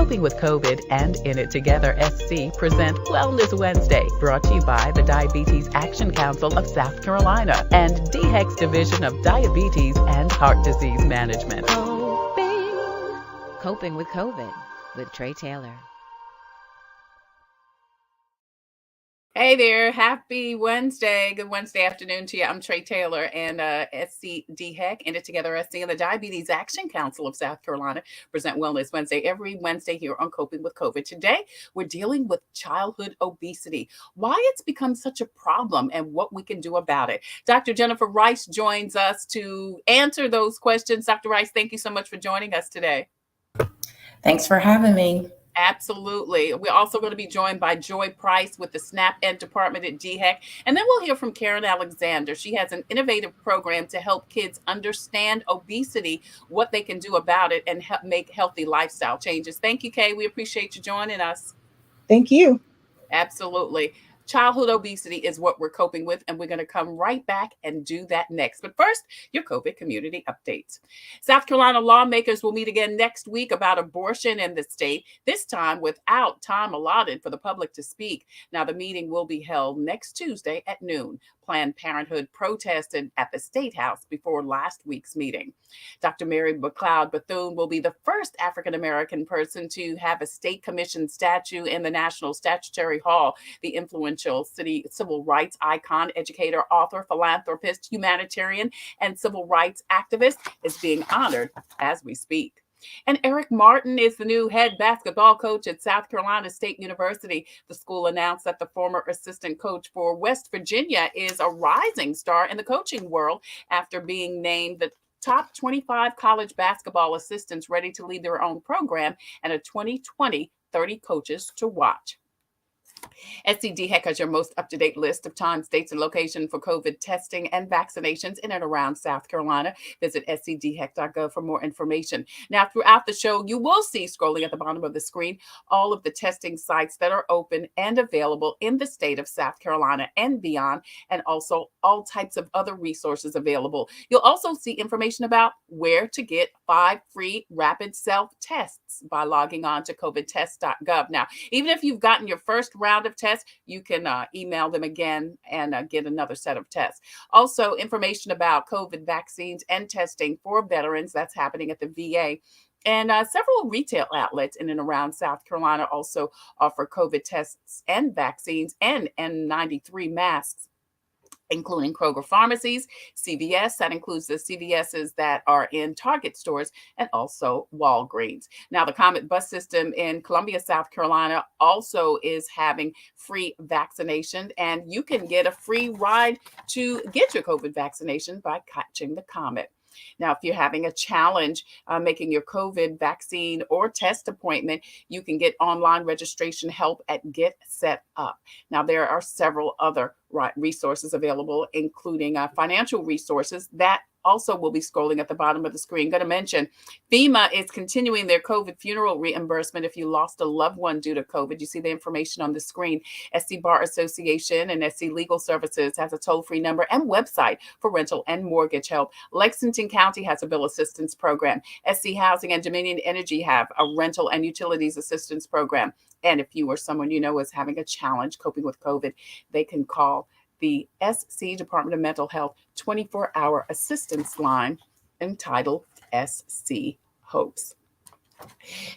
Coping with COVID and In It Together SC present Wellness Wednesday, brought to you by the Diabetes Action Council of South Carolina and DHEC's Division of Diabetes and Heart Disease Management. Coping with COVID with Tre Tailor. Hey there, happy Wednesday. Good Wednesday afternoon to you. I'm Tre Tailor and SC DHEC, In It Together SC, and the Diabetes Action Council of South Carolina present Wellness Wednesday every Wednesday here on Coping with COVID. Today, we're dealing with childhood obesity, why it's become such a problem and what we can do about it. Dr. Jennifer Rice joins us to answer those questions. Dr. Rice, thank you so much for joining us today. Thanks for having me. Absolutely. We're also going to be joined by Joy Price with the Snap Ed Department at DHEC. And then we'll hear from Karen Alexander. She has an innovative program to help kids understand obesity, what they can do about it, and help make healthy lifestyle changes. Thank you, Kay. We appreciate you joining us. Thank you. Absolutely. Childhood obesity is what we're coping with, and we're going to come right back and do that next. But first, your COVID community updates. South Carolina lawmakers will meet again next week about abortion in the state, this time without time allotted for the public to speak. Now, the meeting will be held next Tuesday at noon. Planned Parenthood protested at the State House before last week's meeting. Dr. Mary McLeod Bethune will be the first African-American person to have a state commissioned statue in the National Statuary Hall. The influential city civil rights icon, educator, author, philanthropist, humanitarian, and civil rights activist is being honored as we speak. And Eric Martin is the new head basketball coach at South Carolina State University. The school announced that the former assistant coach for West Virginia is a rising star in the coaching world after being named the top 25 college basketball assistants ready to lead their own program and a 2020 30 coaches to watch. SCDHEC has your most up-to-date list of times, dates, and location for COVID testing and vaccinations in and around South Carolina. Visit scdhec.gov for more information. Now, throughout the show, you will see scrolling at the bottom of the screen all of the testing sites that are open and available in the state of South Carolina and beyond, and also all types of other resources available. You'll also see information about where to get 5 free rapid self-tests by logging on to covidtest.gov. Now, even if you've gotten your first round of tests, you can email them again and get another set of tests. Also, information about COVID vaccines and testing for veterans that's happening at the VA. And several retail outlets in and around South Carolina also offer COVID tests and vaccines and N93 masks, including Kroger pharmacies, CVS, that includes the CVSs that are in Target stores, and also Walgreens. Now, the Comet bus system in Columbia, South Carolina also is having free vaccination, and you can get a free ride to get your COVID vaccination by catching the Comet. Now, if you're having a challenge making your COVID vaccine or test appointment, you can get online registration help at Get Set Up. Now, there are several other resources available, including financial resources that also will be scrolling at the bottom of the screen. Going to mention FEMA is continuing their COVID funeral reimbursement if you lost a loved one due to COVID. You see the information on the screen. SC Bar Association and SC Legal Services has a toll-free number and website for rental and mortgage help. Lexington County has a bill assistance program. SC Housing and Dominion Energy have a rental and utilities assistance program. And if you or someone you know is having a challenge coping with COVID, they can call the SC Department of Mental Health 24-hour assistance line entitled SC Hopes.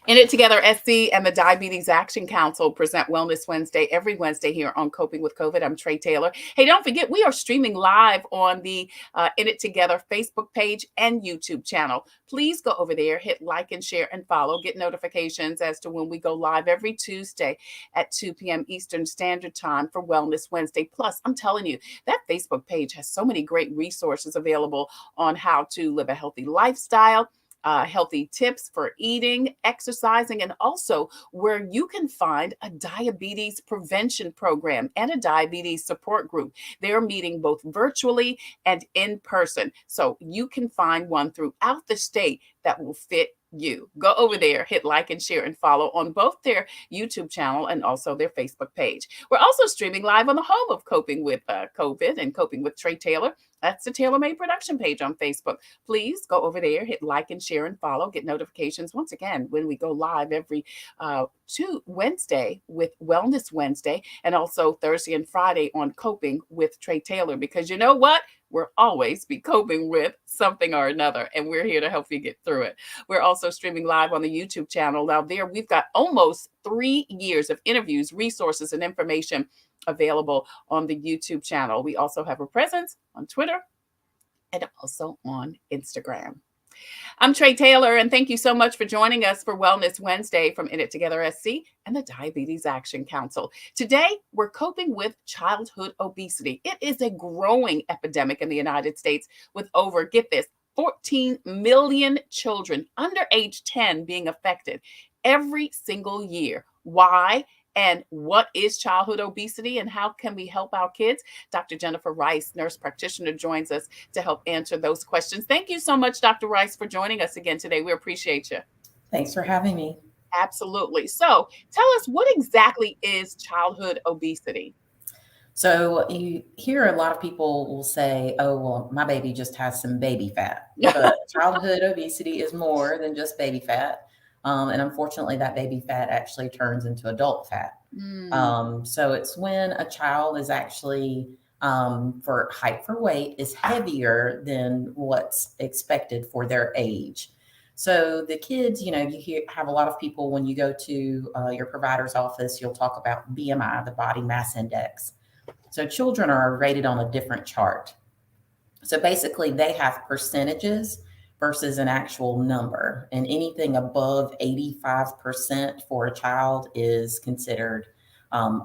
In It Together SC and the Diabetes Action Council present Wellness Wednesday every Wednesday here on Coping with COVID. I'm Tre Tailor. Hey, don't forget, we are streaming live on the In It Together Facebook page and YouTube channel. Please go over there, hit like and share and follow. Get notifications as to when we go live every Tuesday at 2 p.m. Eastern Standard Time for Wellness Wednesday. Plus, I'm telling you, that Facebook page has so many great resources available on how to live a healthy lifestyle, healthy tips for eating, exercising, and also where you can find a diabetes prevention program and a diabetes support group. They're meeting both virtually and in person. So you can find one throughout the state that will fit you. Go over there, hit like and share and follow on both their YouTube channel and also their Facebook page. We're also streaming live on the home of Coping with COVID and Coping with Tre Tailor. That's the Tailor Made Production page on Facebook. Please go over there, hit like and share and follow, get notifications once again when we go live every Wednesday with Wellness Wednesday, and also Thursday and Friday on Coping with Tre Tailor, because you know what? We'll always be coping with something or another, and we're here to help you get through it. We're also streaming live on the YouTube channel. Now there, we've got almost 3 years of interviews, resources, and information available on the YouTube channel. We also have a presence on Twitter and also on Instagram. I'm Tre Tailor, and thank you so much for joining us for Wellness Wednesday from In It Together SC and the Diabetes Action Council. Today, we're coping with childhood obesity. It is a growing epidemic in the United States with over, get this, 14 million children under age 10 being affected every single year. Why? And what is childhood obesity and how can we help our kids? Dr. Jennifer Rice, nurse practitioner, joins us to help answer those questions. Thank you so much, Dr. Rice, for joining us again today. We appreciate you. Thanks for having me. Absolutely. So tell us, what exactly is childhood obesity? So you hear a lot of people will say, oh, well, my baby just has some baby fat. But childhood obesity is more than just baby fat. And unfortunately, that baby fat actually turns into adult fat. So it's when a child is actually, for height for weight, is heavier than what's expected for their age. So the kids, you have a lot of people when you go to your provider's office, you'll talk about BMI, the body mass index. So children are rated on a different chart. So basically they have percentages versus an actual number, and anything above 85% for a child is considered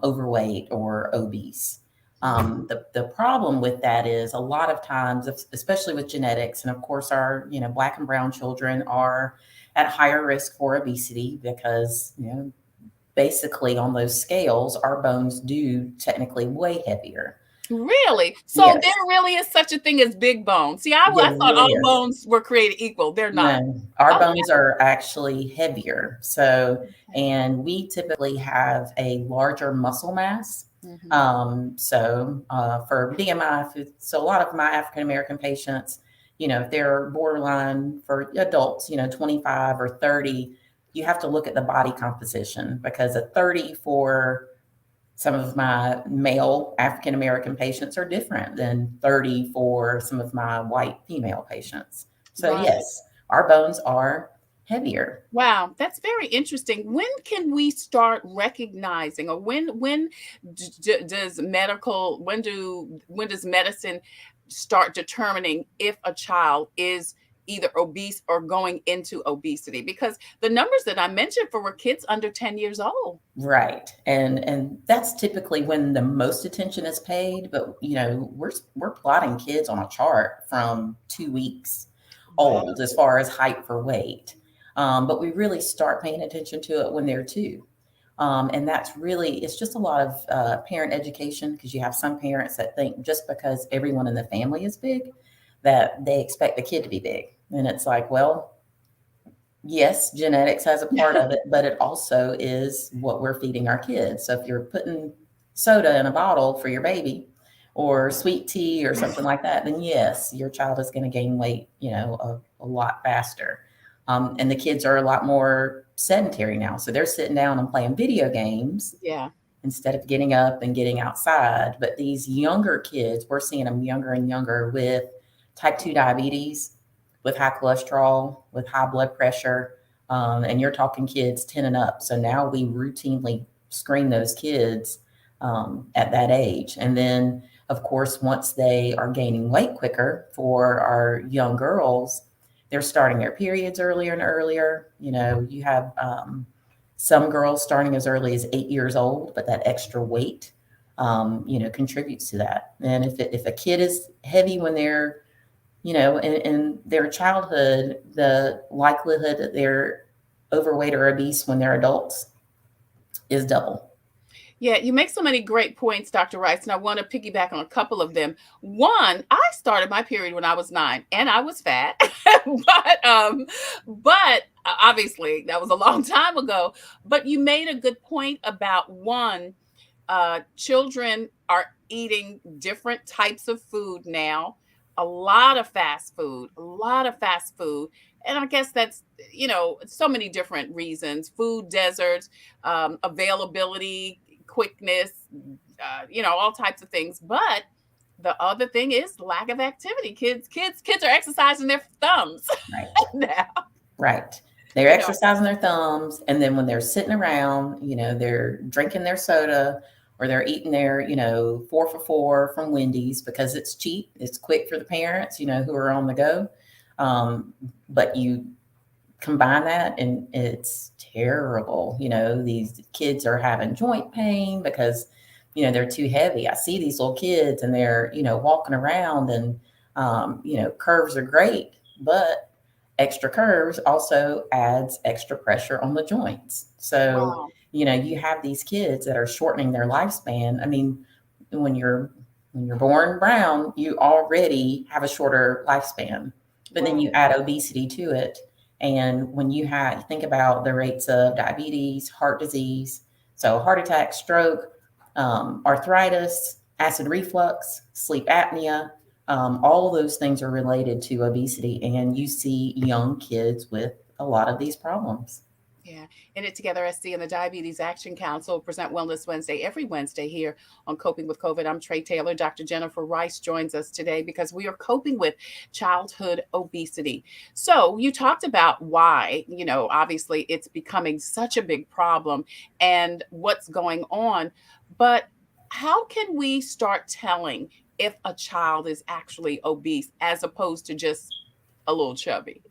overweight or obese. The problem with that is a lot of times, especially with genetics, and of course our Black and brown children are at higher risk for obesity because basically on those scales our bones do technically weigh heavier. Really? So Yes. There really is such a thing as big bones. See, I thought really all is. bones were created equal. They're not. No, our Okay. bones are actually heavier. So, and we typically have a larger muscle mass. For BMI, so a lot of my African American patients, if they're borderline for adults, 25 or 30, you have to look at the body composition, because a 30 for some of my male African American patients are different than 30 for some of my white female patients. So Right. yes, our bones are heavier. Wow, that's very interesting. When can we start recognizing, or when does medicine start determining if a child is either obese or going into obesity? Because the numbers that I mentioned were kids under 10 years old. Right. And that's typically when the most attention is paid. But, we're plotting kids on a chart from 2 weeks old as far as height for weight. But we really start paying attention to it when they're 2. And that's really, it's just a lot of parent education, because you have some parents that think just because everyone in the family is big, that they expect the kid to be big. And it's like, well, yes, genetics has a part of it, but it also is what we're feeding our kids. So if you're putting soda in a bottle for your baby or sweet tea or something like that, then yes, your child is going to gain weight, a lot faster. And the kids are a lot more sedentary now. So they're sitting down and playing video games instead of getting up and getting outside. But these younger kids, we're seeing them younger and younger with type 2 diabetes, with high cholesterol, with high blood pressure. And you're talking kids 10 and up. So now we routinely screen those kids at that age. And then, of course, once they are gaining weight quicker, for our young girls, they're starting their periods earlier and earlier. You have some girls starting as early as 8 years old, but that extra weight, contributes to that. And if a kid is heavy when they're, in their childhood, the likelihood that they're overweight or obese when they're adults is double. Yeah, you make so many great points, Dr. Rice, and I want to piggyback on a couple of them. One, I started my period when I was 9, and I was fat, but obviously that was a long time ago, but you made a good point about one, children are eating different types of food now, a lot of fast food, a lot of fast food. And I guess that's, so many different reasons: food deserts, availability, quickness, all types of things. But the other thing is lack of activity. Kids are exercising their thumbs Right. now. Right. They're You know, exercising their thumbs. And then when they're sitting around, they're drinking their soda or they're eating their, 4 for $4 from Wendy's because it's cheap. It's quick for the parents, who are on the go. But you combine that and it's terrible. These kids are having joint pain because, they're too heavy. I see these little kids and they're, walking around and, curves are great, but extra curves also adds extra pressure on the joints. So, wow. you have these kids that are shortening their lifespan. I mean, when you're born brown, you already have a shorter lifespan, but then you add obesity to it. And when you think about the rates of diabetes, heart disease, so heart attack, stroke, arthritis, acid reflux, sleep apnea, all of those things are related to obesity, and you see young kids with a lot of these problems. Yeah. In It Together SC and the Diabetes Action Council present Wellness Wednesday every Wednesday here on Coping with COVID. I'm Tre Tailor. Dr. Jennifer Rice joins us today because we are coping with childhood obesity. So you talked about why, obviously it's becoming such a big problem and what's going on. But how can we start telling if a child is actually obese as opposed to just a little chubby?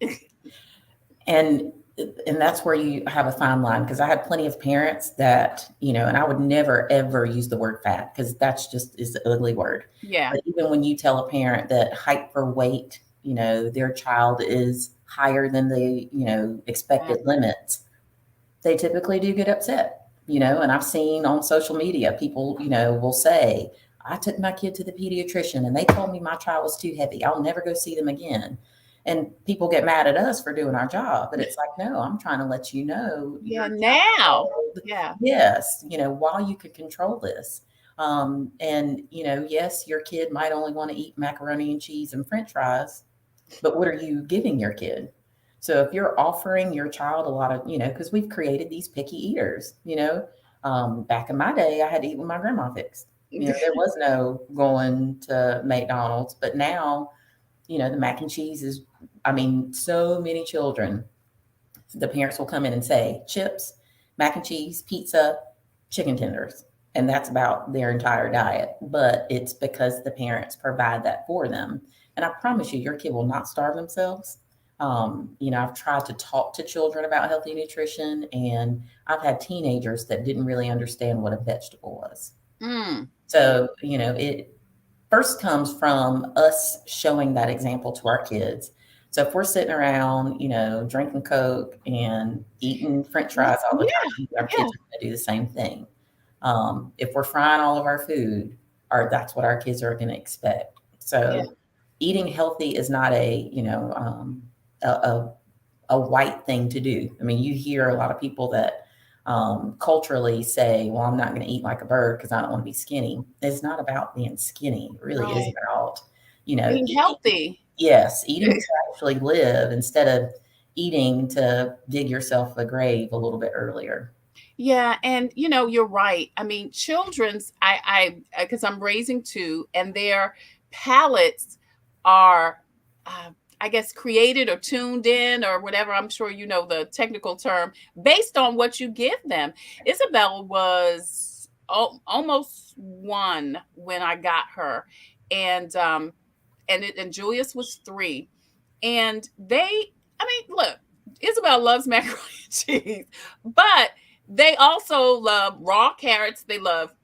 And that's where you have a fine line, because I had plenty of parents that, and I would never ever use the word fat because that's just is the ugly word. Yeah. But even when you tell a parent that height for weight, their child is higher than the, expected limits, they typically do get upset, and I've seen on social media, people, will say, I took my kid to the pediatrician and they told me my child was too heavy. I'll never go see them again. And people get mad at us for doing our job, but it's like, no, I'm trying to let you know. Yeah, now. Yeah. Yes, while you could control this. And, yes, your kid might only want to eat macaroni and cheese and French fries, but what are you giving your kid? So if you're offering your child a lot of, because we've created these picky eaters, back in my day, I had to eat what my grandma fixed. There was no going to McDonald's, but now, the mac and cheese is, so many children, the parents will come in and say chips, mac and cheese, pizza, chicken tenders. And that's about their entire diet. But it's because the parents provide that for them. And I promise you, your kid will not starve themselves. I've tried to talk to children about healthy nutrition, and I've had teenagers that didn't really understand what a vegetable was. So, it first comes from us showing that example to our kids. So if we're sitting around, drinking Coke and eating French fries all the time, our kids are going to do the same thing. If we're frying all of our food, that's what our kids are going to expect. So eating healthy is not a white thing to do. I mean, you hear a lot of people that culturally say, well, I'm not going to eat like a bird because I don't want to be skinny. It's not about being skinny. It really is about, being healthy. Yes, eating to actually live instead of eating to dig yourself a grave a little bit earlier. Yeah, and you're right. I mean, children's, because I'm raising two, and their palates are, I guess, created or tuned in or whatever. I'm sure you know the technical term, based on what you give them. Isabel was almost 1 when I got her, and Julius was 3, and look, Isabel loves macaroni and cheese, but they also love raw carrots. They love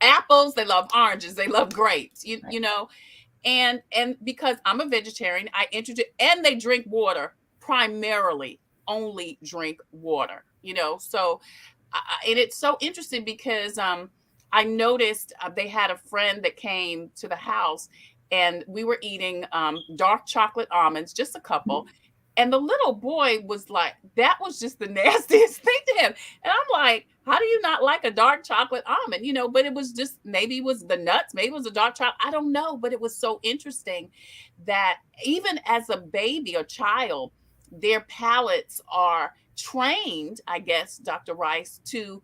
apples. They love oranges. They love grapes. You know, and because I'm a vegetarian, I introduce, and they drink water primarily, only drink water. So and it's so interesting because I noticed they had a friend that came to the house, and we were eating dark chocolate almonds, just a couple. And the little boy was like, that was just the nastiest thing to him. And I'm like, how do you not like a dark chocolate almond? But it was just, maybe it was the nuts, maybe it was a dark chocolate. I don't know. But it was so interesting that even as a baby or child, their palates are trained, I guess, Dr. Rice, to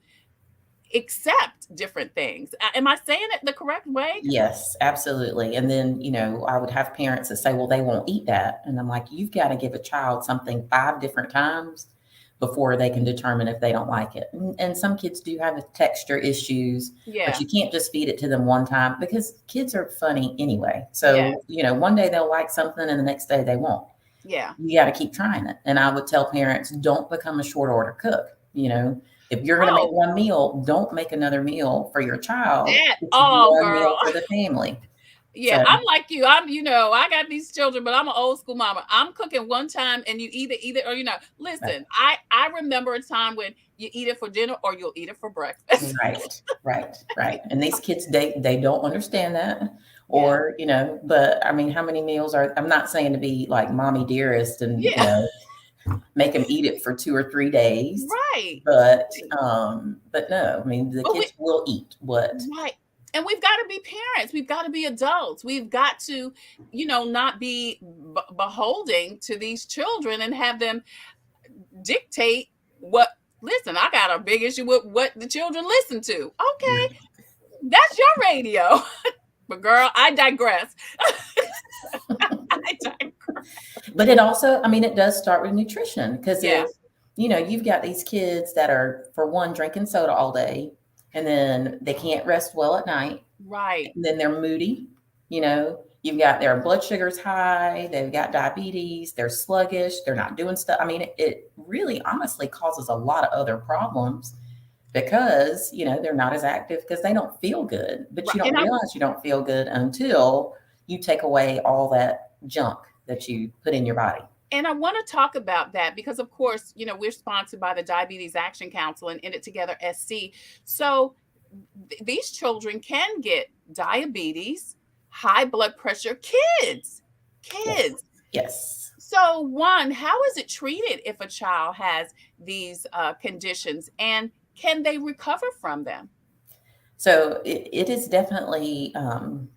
accept different things. Am I saying it the correct way? Yes, absolutely. And then, I would have parents that say, well, they won't eat that. And I'm like, you've got to give a child something 5 different times before they can determine if they don't like it. And some kids do have texture issues, Yeah. but you can't just feed it to them one time because kids are funny anyway. So, one day they'll like something and the next day they won't. Yeah. You got to keep trying it. And I would tell parents, don't become a short order cook. If you're going to make one meal, don't make another meal for your child. One meal for the family. Yeah, so. I'm like you. I got these children, but I'm an old school mama. I'm cooking one time and you either eat it or Listen, right. I remember a time when you eat it for dinner or you'll eat it for breakfast. Right. And these kids, they don't understand that. Or, but I mean, how many meals I'm not saying to be like mommy dearest and, make them eat it for 2 or 3 days. Right. But no, I mean, the kids will eat what. Right. And we've got to be parents. We've got to be adults. We've got to, not be beholding to these children and have them dictate what. Listen, I got a big issue with what the children listen to. Okay, that's your radio. But girl, I digress. But it also, it does start with nutrition because if, you've got these kids that are, for one, drinking soda all day and then they can't rest well at night. Right. And then they're moody. You've got their blood sugars high. They've got diabetes. They're sluggish. They're not doing stuff. It really honestly causes a lot of other problems because, they're not as active because they don't feel good. But you don't realize you don't feel good until you take away all that junk that you put in your body. And I want to talk about that because, of course, we're sponsored by the Diabetes Action Council and In It Together SC. So these children can get diabetes, high blood pressure, kids. Yes. So one, how is it treated if a child has these conditions and can they recover from them? So it is definitely,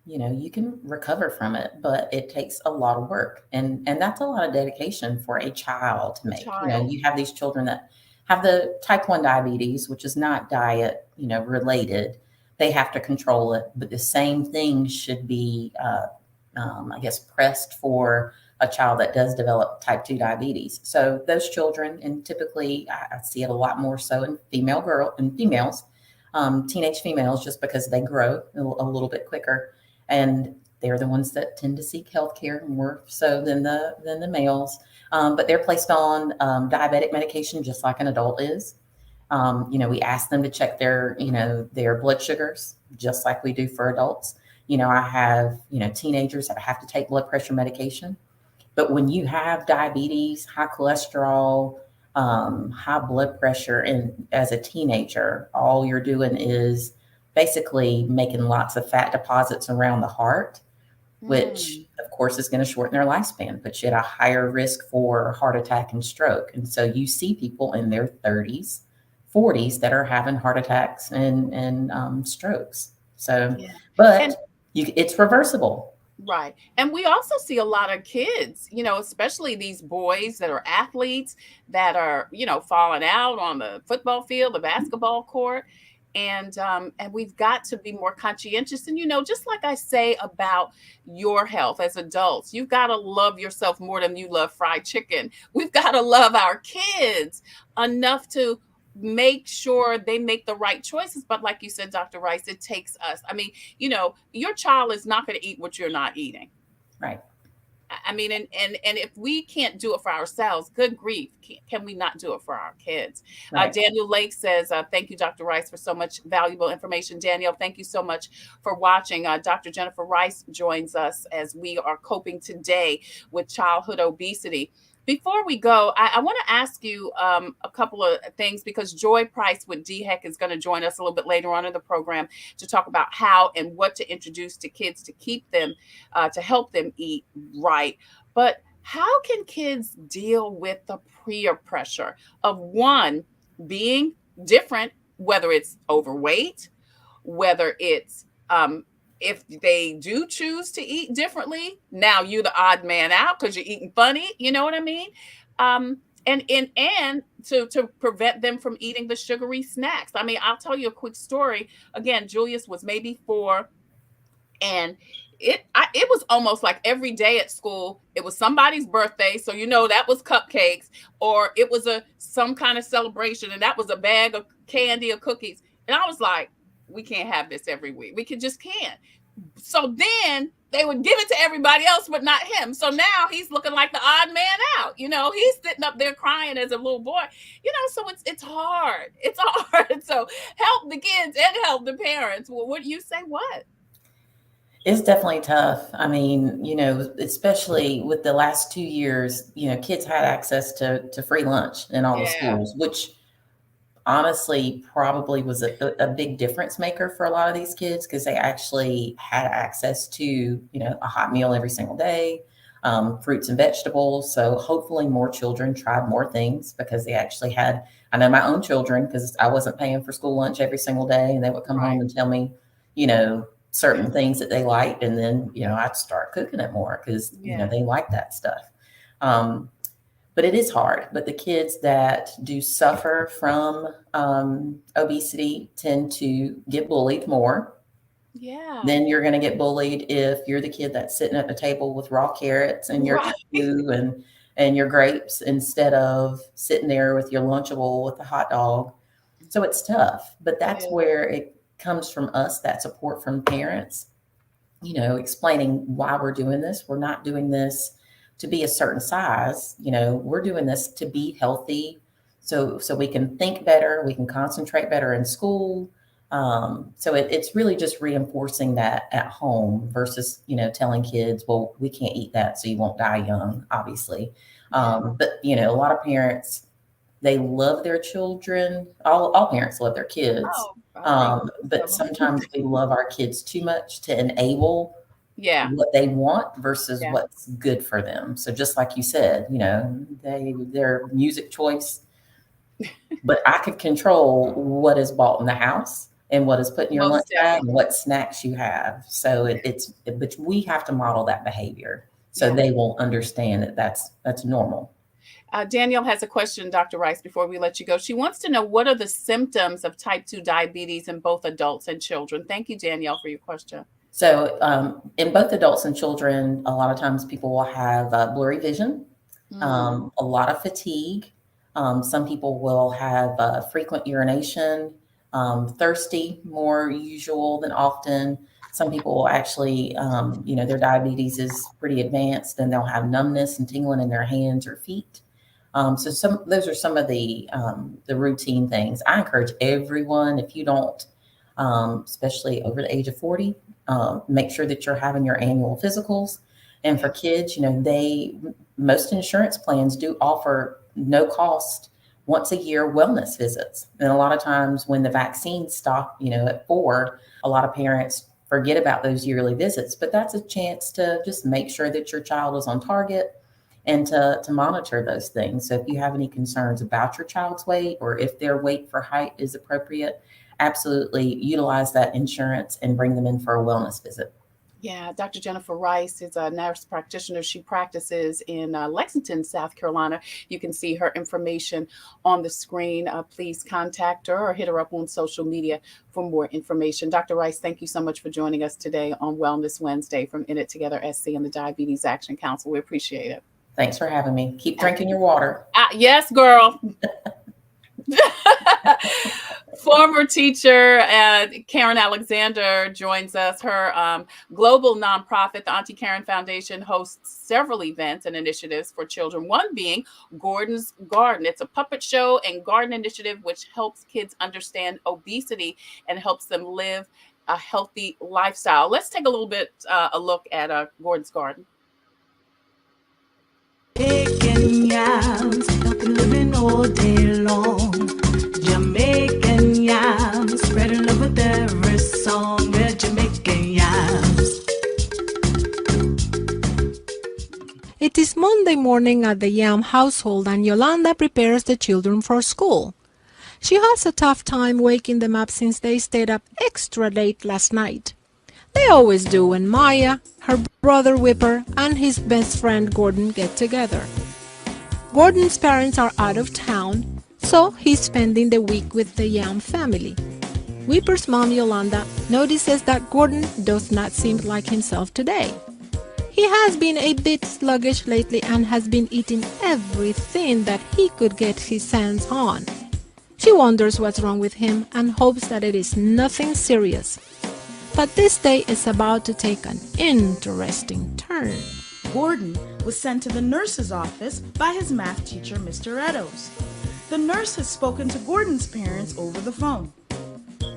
you can recover from it, but it takes a lot of work. And that's a lot of dedication for a child to make. You have these children that have the type 1 diabetes, which is not diet, related. They have to control it. But the same thing should be, pressed for a child that does develop type 2 diabetes. So those children, and typically I see it a lot more so in females. Teenage females, just because they grow a little bit quicker, and they're the ones that tend to seek healthcare more so than the males. But they're placed on diabetic medication just like an adult is. We ask them to check their blood sugars just like we do for adults. I have teenagers that have to take blood pressure medication, but when you have diabetes, high cholesterol, high blood pressure, and as a teenager, all you're doing is basically making lots of fat deposits around the heart, which of course is going to shorten their lifespan, put you at a higher risk for heart attack and stroke. And so you see people in their 30s, 40s that are having heart attacks and strokes. So, it's reversible. Right. And we also see a lot of kids, especially these boys that are athletes that are, falling out on the football field, the basketball court. And we've got to be more conscientious. And, just like I say about your health as adults, you've got to love yourself more than you love fried chicken. We've got to love our kids enough to make sure they make the right choices. But like you said, Dr. Rice, it takes us. Your child is not going to eat what you're not eating. Right. And if we can't do it for ourselves, good grief, can we not do it for our kids? Right. Daniel Lake says, thank you, Dr. Rice, for so much valuable information. Daniel, thank you so much for watching. Dr. Jennifer Rice joins us as we are coping today with childhood obesity. Before we go, I want to ask you a couple of things because Joy Price with DHEC is going to join us a little bit later on in the program to talk about how and what to introduce to kids to keep them, to help them eat right. But How can kids deal with the peer pressure of one being different, whether it's overweight, whether it's if they do choose to eat differently, now you're the odd man out because you're eating funny, you know what I mean? And to prevent them from eating the sugary snacks. I mean, I'll tell you a quick story. Again, Julius was maybe 4, and it was almost like every day at school it was somebody's birthday, so that was cupcakes, or it was some kind of celebration, and that was a bag of candy or cookies. And I was like, we can't have this every week. We just can't. So then they would give it to everybody else but not him. So now he's looking like the odd man out. He's sitting up there crying as a little boy. So it's hard. It's hard. So help the kids and help the parents. Well, what do you say? What? It's definitely tough. I mean, especially with the last 2 years, kids had access to free lunch in all the schools, which honestly probably was a big difference maker for a lot of these kids, because they actually had access to, a hot meal every single day, fruits and vegetables. So hopefully more children tried more things, because they actually had, I know my own children, because I wasn't paying for school lunch every single day, and they would come home and tell me, certain things that they liked. And then, I'd start cooking it more because, they like that stuff. But it is hard. But the kids that do suffer from obesity tend to get bullied more. Yeah. Then you're going to get bullied if you're the kid that's sitting at the table with raw carrots and your tofu and your grapes, instead of sitting there with your Lunchable with the hot dog. So it's tough. But that's where it comes from us, that support from parents, explaining why we're doing this. We're not doing this to be a certain size. We're doing this to be healthy, so we can think better, we can concentrate better in school. So it's really just reinforcing that at home versus, telling kids, well, we can't eat that, so you won't die young, obviously. But, a lot of parents, they love their children. All parents love their kids. But sometimes we love our kids too much to enable what they want versus what's good for them. So just like you said, their music choice, but I could control what is bought in the house and what is put in your lunch bag and what snacks you have. So but we have to model that behavior so they will understand that that's normal. Danielle has a question, Dr. Rice, before we let you go. She wants to know, what are the symptoms of type 2 diabetes in both adults and children? Thank you, Danielle, for your question. So in both adults and children, a lot of times people will have blurry vision, a lot of fatigue. Some people will have frequent urination, thirsty, more usual than often. Some people will actually, their diabetes is pretty advanced, and they'll have numbness and tingling in their hands or feet. So those are some of the routine things. I encourage everyone, if you don't, especially over the age of 40, make sure that you're having your annual physicals. And for kids, most insurance plans do offer no cost once a year wellness visits. And a lot of times when the vaccines stop, at 4, a lot of parents forget about those yearly visits, but that's a chance to just make sure that your child is on target and to monitor those things. So if you have any concerns about your child's weight, or if their weight for height is appropriate, absolutely utilize that insurance and bring them in for a wellness visit. Yeah, Dr. Jennifer Rice is a nurse practitioner. She practices in Lexington, South Carolina. You can see her information on the screen. Please contact her or hit her up on social media for more information. Dr. Rice, thank you so much for joining us today on Wellness Wednesday from In It Together SC and the Diabetes Action Council. We appreciate it. Thanks for having me. Keep drinking your water. Yes, girl. Former teacher Karen Alexander joins us. Her global nonprofit, the Auntie Karen Foundation, hosts several events and initiatives for children, one being Gordon's Garden. It's a puppet show and garden initiative which helps kids understand obesity and helps them live a healthy lifestyle. Let's take a little bit a look at Gordon's Garden. Jamaican yams, healthy living all day long. Jamaican yams, spreading love with every song. We're Jamaican yams. It is Monday morning at the Yam household, and Yolanda prepares the children for school. She has a tough time waking them up since they stayed up extra late last night. They always do when Maya, her brother Whipper, and his best friend Gordon get together. Gordon's parents are out of town, so he's spending the week with the Yam family. Whipper's mom, Yolanda, notices that Gordon does not seem like himself today. He has been a bit sluggish lately and has been eating everything that he could get his hands on. She wonders what's wrong with him and hopes that it is nothing serious. But this day is about to take an interesting turn. Gordon was sent to the nurse's office by his math teacher, Mr. Eddowes. The nurse has spoken to Gordon's parents over the phone.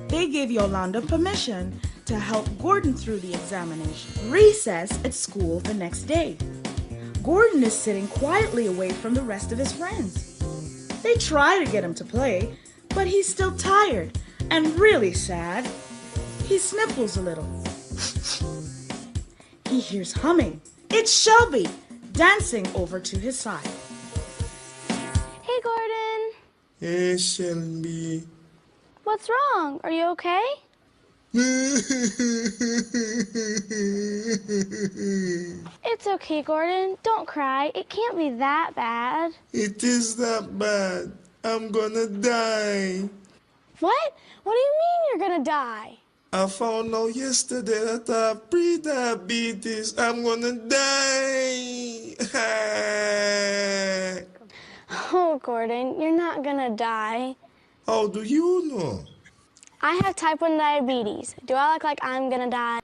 They gave Yolanda permission to help Gordon through the examination. Recess at school the next day. Gordon is sitting quietly away from the rest of his friends. They try to get him to play, but he's still tired and really sad. He sniffles a little. He hears humming. It's Shelby dancing over to his side. Hey, Gordon. Hey, Shelby. What's wrong? Are you okay? It's okay, Gordon. Don't cry. It can't be that bad. It is that bad. I'm gonna die. What? What do you mean you're gonna die? I found out yesterday that I have pre-diabetes. I'm gonna die. Oh, Gordon, you're not gonna die. How do you know? I have type 1 diabetes. Do I look like I'm gonna die?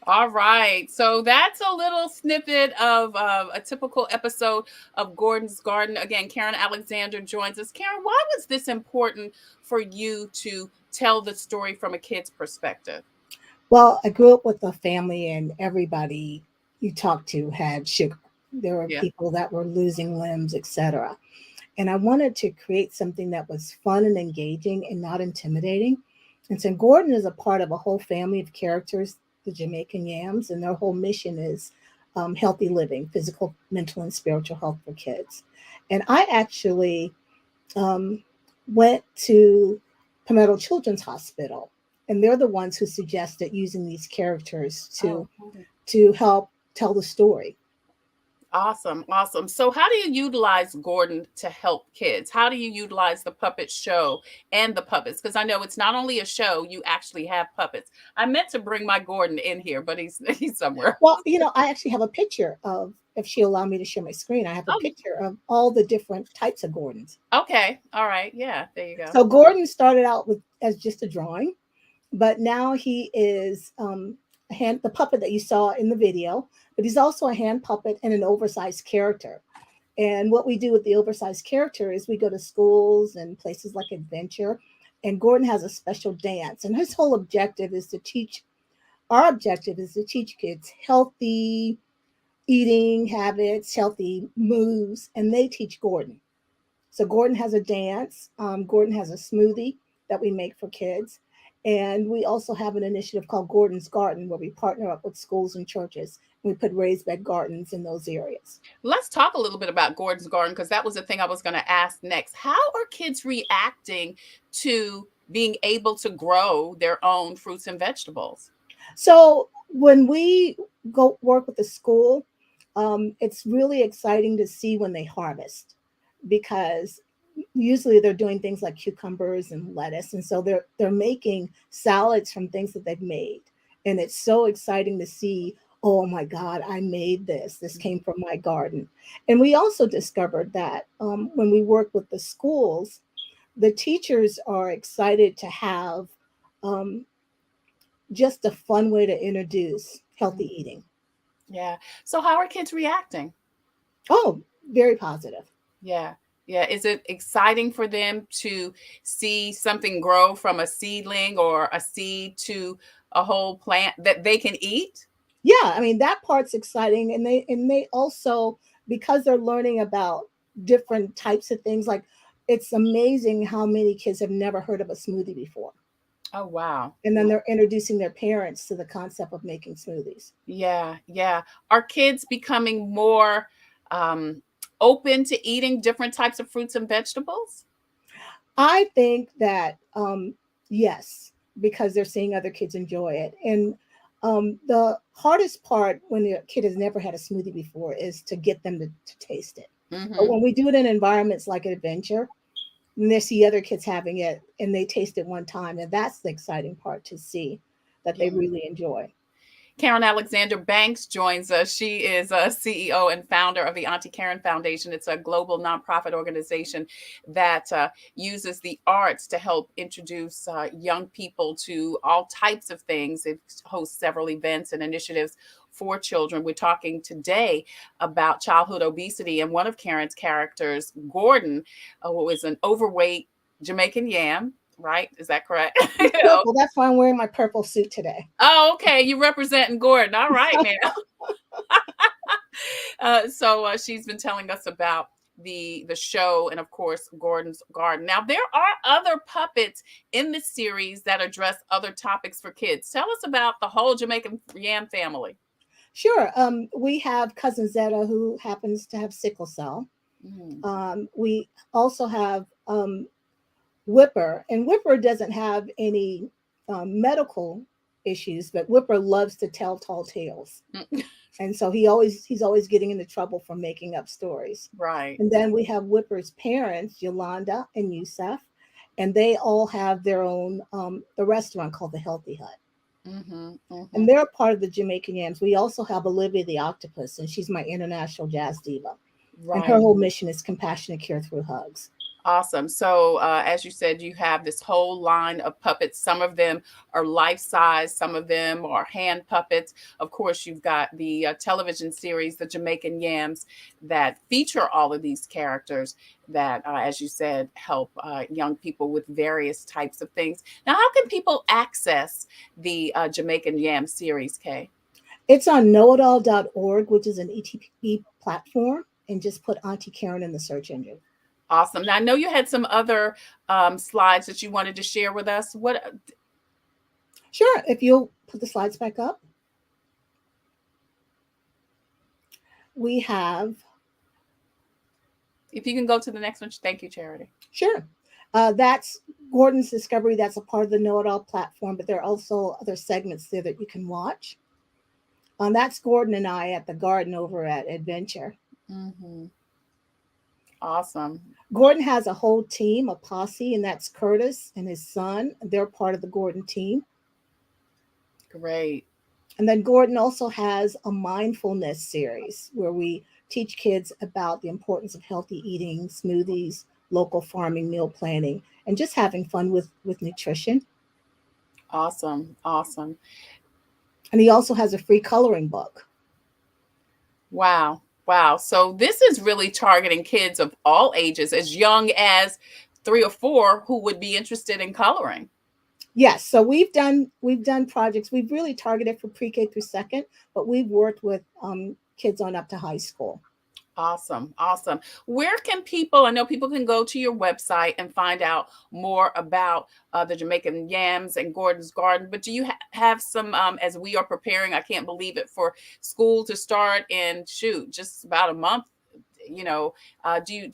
All right. So that's a little snippet of a typical episode of Gordon's Garden. Again, Karen Alexander joins us. Karen, why was this important for you to tell the story from a kid's perspective? Well, I grew up with a family and everybody you talked to had sugar. There were people that were losing limbs, etc. And I wanted to create something that was fun and engaging and not intimidating. And so Gordon is a part of a whole family of characters, the Jamaican Yams, and their whole mission is healthy living, physical, mental, and spiritual health for kids. And I actually went to Palmetto Children's Hospital, and they're the ones who suggested using these characters to help tell the story. Awesome. Awesome. So how do you utilize Gordon to help kids? How do you utilize the puppet show and the puppets? Because I know it's not only a show, you actually have puppets. I meant to bring my Gordon in here, but he's somewhere. Well, I actually have a picture of, if she'll allow me to share my screen, I have a picture of all the different types of Gordons. Okay. All right. Yeah, there you go. So Gordon started out as just a drawing, but now he is the puppet that you saw in the video, but he's also a hand puppet and an oversized character. And what we do with the oversized character is we go to schools and places like Adventure, and Gordon has a special dance. And his whole objective is to teach kids healthy eating habits, healthy moves, and they teach Gordon. So Gordon has a dance. Gordon has a smoothie that we make for kids. And we also have an initiative called Gordon's Garden, where we partner up with schools and churches. We put raised bed gardens in those areas. Let's talk a little bit about Gordon's Garden, because that was the thing I was going to ask next. How are kids reacting to being able to grow their own fruits and vegetables? So when we go work with the school, it's really exciting to see when they harvest, because usually they're doing things like cucumbers and lettuce. And so they're making salads from things that they've made. And it's so exciting to see, oh my God, I made this. This came from my garden. And we also discovered that when we work with the schools, the teachers are excited to have just a fun way to introduce healthy eating. Yeah. So how are kids reacting? Oh, very positive. Yeah. Yeah. Is it exciting for them to see something grow from a seedling or a seed to a whole plant that they can eat? Yeah, I mean, that part's exciting. And they also, because they're learning about different types of things, like it's amazing how many kids have never heard of a smoothie before. Oh, wow. And then they're introducing their parents to the concept of making smoothies. Yeah, yeah. Are kids becoming more open to eating different types of fruits and vegetables? I think that yes, because they're seeing other kids enjoy it. And the hardest part when a kid has never had a smoothie before is to get them to taste it. But when we do it in environments like Adventure, and they see other kids having it and they taste it one time, and that's the exciting part, to see that they really enjoy. Karen Alexander Banks joins us. She is a CEO and founder of the Auntie Karen Foundation. It's a global nonprofit organization that uses the arts to help introduce young people to all types of things. It hosts several events and initiatives for children. We're talking today about childhood obesity, and one of Karen's characters, Gordon, who is an overweight Jamaican yam. Right? Is that correct? Well, that's why I'm wearing my purple suit today. Oh, okay. You representing Gordon. All right, now. So she's been telling us about the show and, of course, Gordon's Garden. Now, there are other puppets in the series that address other topics for kids. Tell us about the whole Jamaican Yam family. Sure. We have cousin Zeta, who happens to have sickle cell. We also have Whipper, and Whipper doesn't have any medical issues, but Whipper loves to tell tall tales. And so he's always getting into trouble for making up stories. Right. And then we have Whipper's parents, Yolanda and Yusuf, and they all have their own the restaurant called the Healthy Hut. And they're part of the Jamaican Yams. We also have Olivia the Octopus, and she's my international jazz diva. Right. And her whole mission is compassionate care through hugs. Awesome. So as you said, you have this whole line of puppets. Some of them are life-size. Some of them are hand puppets. Of course, you've got the television series, The Jamaican Yams, that feature all of these characters that, as you said, help young people with various types of things. Now, how can people access the Jamaican Yam series, Kay? It's on knowitall.org, which is an ETP platform, and just put Auntie Karen in the search engine. Awesome. Now, I know you had some other slides that you wanted to share with us. What? Sure. If you'll put the slides back up. We have. If you can go to the next one. Thank you, Charity. Sure. That's Gordon's Discovery. That's a part of the Know It All platform, but there are also other segments there that you can watch. That's Gordon and I at the garden over at Adventure. Awesome. Gordon has a whole team, a posse, and that's Curtis and his son. They're part of the Gordon team. Great. And then Gordon also has a mindfulness series where we teach kids about the importance of healthy eating, smoothies, local farming, meal planning, and just having fun with nutrition. Awesome. Awesome. And he also has a free coloring book. Wow. Wow. So this is really targeting kids of all ages, as young as 3 or 4, who would be interested in coloring. Yes. So we've done projects. We've really targeted for pre-K through second, but we've worked with kids on up to high school. Awesome. Awesome. Where can people, I know people can go to your website and find out more about the Jamaican Yams and Gordon's Garden, but do you have some, as we are preparing, I can't believe it, for school to start in just about a month, do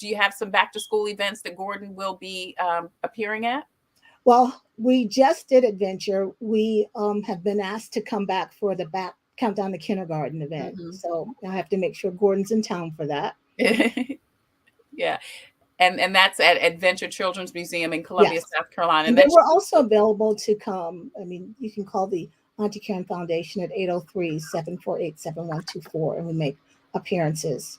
you have some back to school events that Gordon will be appearing at? Well, we just did Adventure. We have been asked to come back for the Countdown to Kindergarten event. So I have to make sure Gordon's in town for that. Yeah. And that's at Adventure Children's Museum in Columbia, yes. South Carolina. And then we're also available to come. I mean, you can call the Auntie Karen Foundation at 803-748-7124, and we make appearances.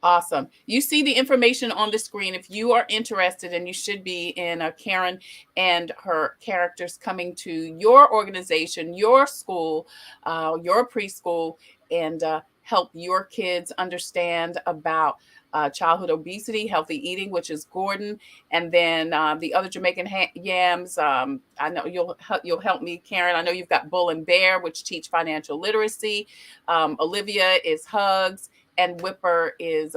Awesome. You see the information on the screen. If you are interested, and you should be, in Karen and her characters coming to your organization, your school, your preschool, and help your kids understand about childhood obesity, healthy eating, which is Gordon, and then the other Jamaican Yams. I know you'll help me, Karen. I know you've got Bull and Bear, which teach financial literacy. Olivia is Hugs. And Whipper is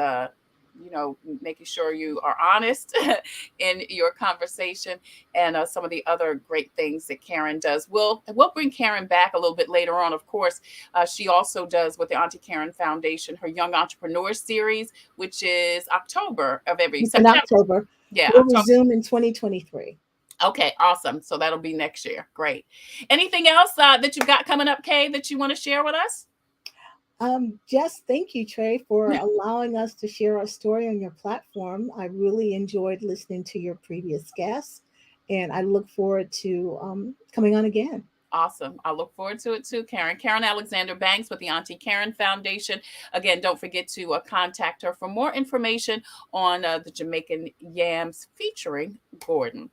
making sure you are honest in your conversation, and some of the other great things that Karen does. We'll bring Karen back a little bit later on. Of course, she also does with the Auntie Karen Foundation her Young Entrepreneur Series, which is October of every September. In October. Yeah, We'll October. resume in 2023. Okay, awesome. So that'll be next year. Great. Anything else that you've got coming up, Kay, that you want to share with us? Just thank you, Tre, for allowing us to share our story on your platform. I really enjoyed listening to your previous guests, and I look forward to coming on again. Awesome. I look forward to it too, Karen. Karen Alexander Banks with the Auntie Karen Foundation. Again, don't forget to contact her for more information on the Jamaican Yams featuring Gordon.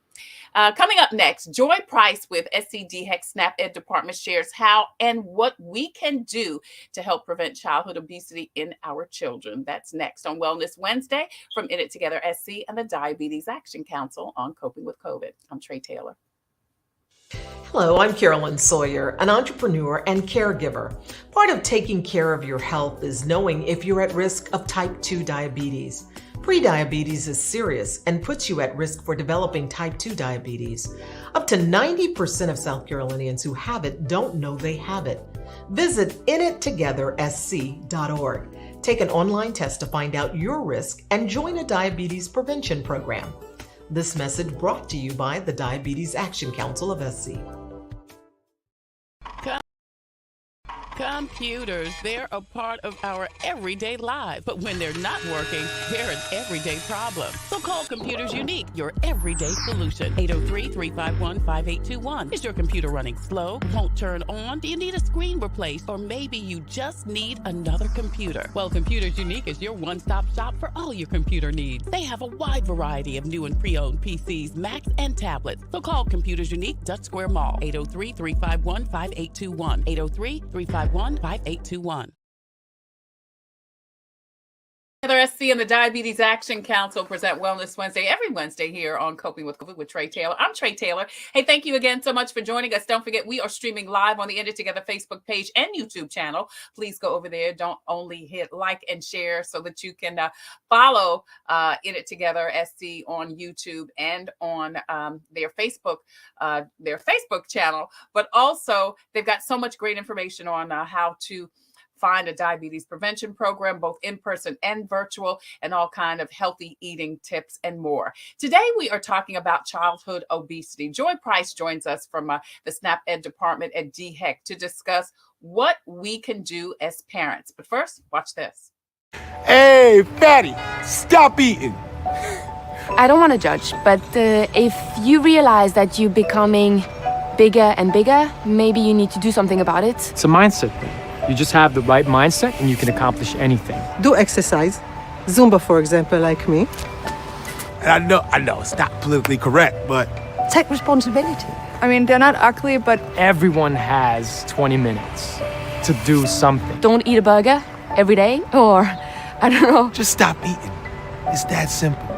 Coming up next, Joy Price with DHEC Snap Ed Department shares how and what we can do to help prevent childhood obesity in our children. That's next on Wellness Wednesday from In It Together SC and the Diabetes Action Council on Coping with COVID. I'm Tre Tailor. Hello, I'm Carolyn Sawyer, an entrepreneur and caregiver. Part of taking care of your health is knowing if you're at risk of type 2 diabetes. Prediabetes is serious and puts you at risk for developing type 2 diabetes. Up to 90% of South Carolinians who have it don't know they have it. Visit inittogethersc.org. Take an online test to find out your risk and join a diabetes prevention program. This message brought to you by the Diabetes Action Council of SC. Computers, they're a part of our everyday lives. But when they're not working, they're an everyday problem. So call Computers Unique, your everyday solution. 803-351-5821. Is your computer running slow? Won't turn on? Do you need a screen replaced? Or maybe you just need another computer? Well, Computers Unique is your one-stop shop for all your computer needs. They have a wide variety of new and pre-owned PCs, Macs, and tablets. So call Computers Unique, Dutch Square Mall. 803-351-5821. 803-351-5821. SC and the Diabetes Action Council present Wellness Wednesday every Wednesday here on Coping with COVID with Tre Tailor. I'm Tre Tailor. Hey, thank you again so much for joining us. Don't forget, we are streaming live on the In It Together Facebook page and YouTube channel. Please go over there. Don't only hit like and share so that you can follow In It Together SC on YouTube and on their Facebook channel. But also, they've got so much great information on how to find a diabetes prevention program, both in person and virtual, and all kind of healthy eating tips and more. Today, we are talking about childhood obesity. Joy Price joins us from the Snap Ed Department at DHEC to discuss what we can do as parents. But first, watch this. Hey, fatty, stop eating. I don't want to judge, but if you realize that you're becoming bigger and bigger, maybe you need to do something about it. It's a mindset thing. You just have the right mindset and you can accomplish anything. Do exercise. Zumba, for example, like me. And I know, it's not politically correct, but... Take responsibility. I mean, they're not ugly, but... Everyone has 20 minutes to do something. Don't eat a burger every day, or, I don't know. Just stop eating. It's that simple.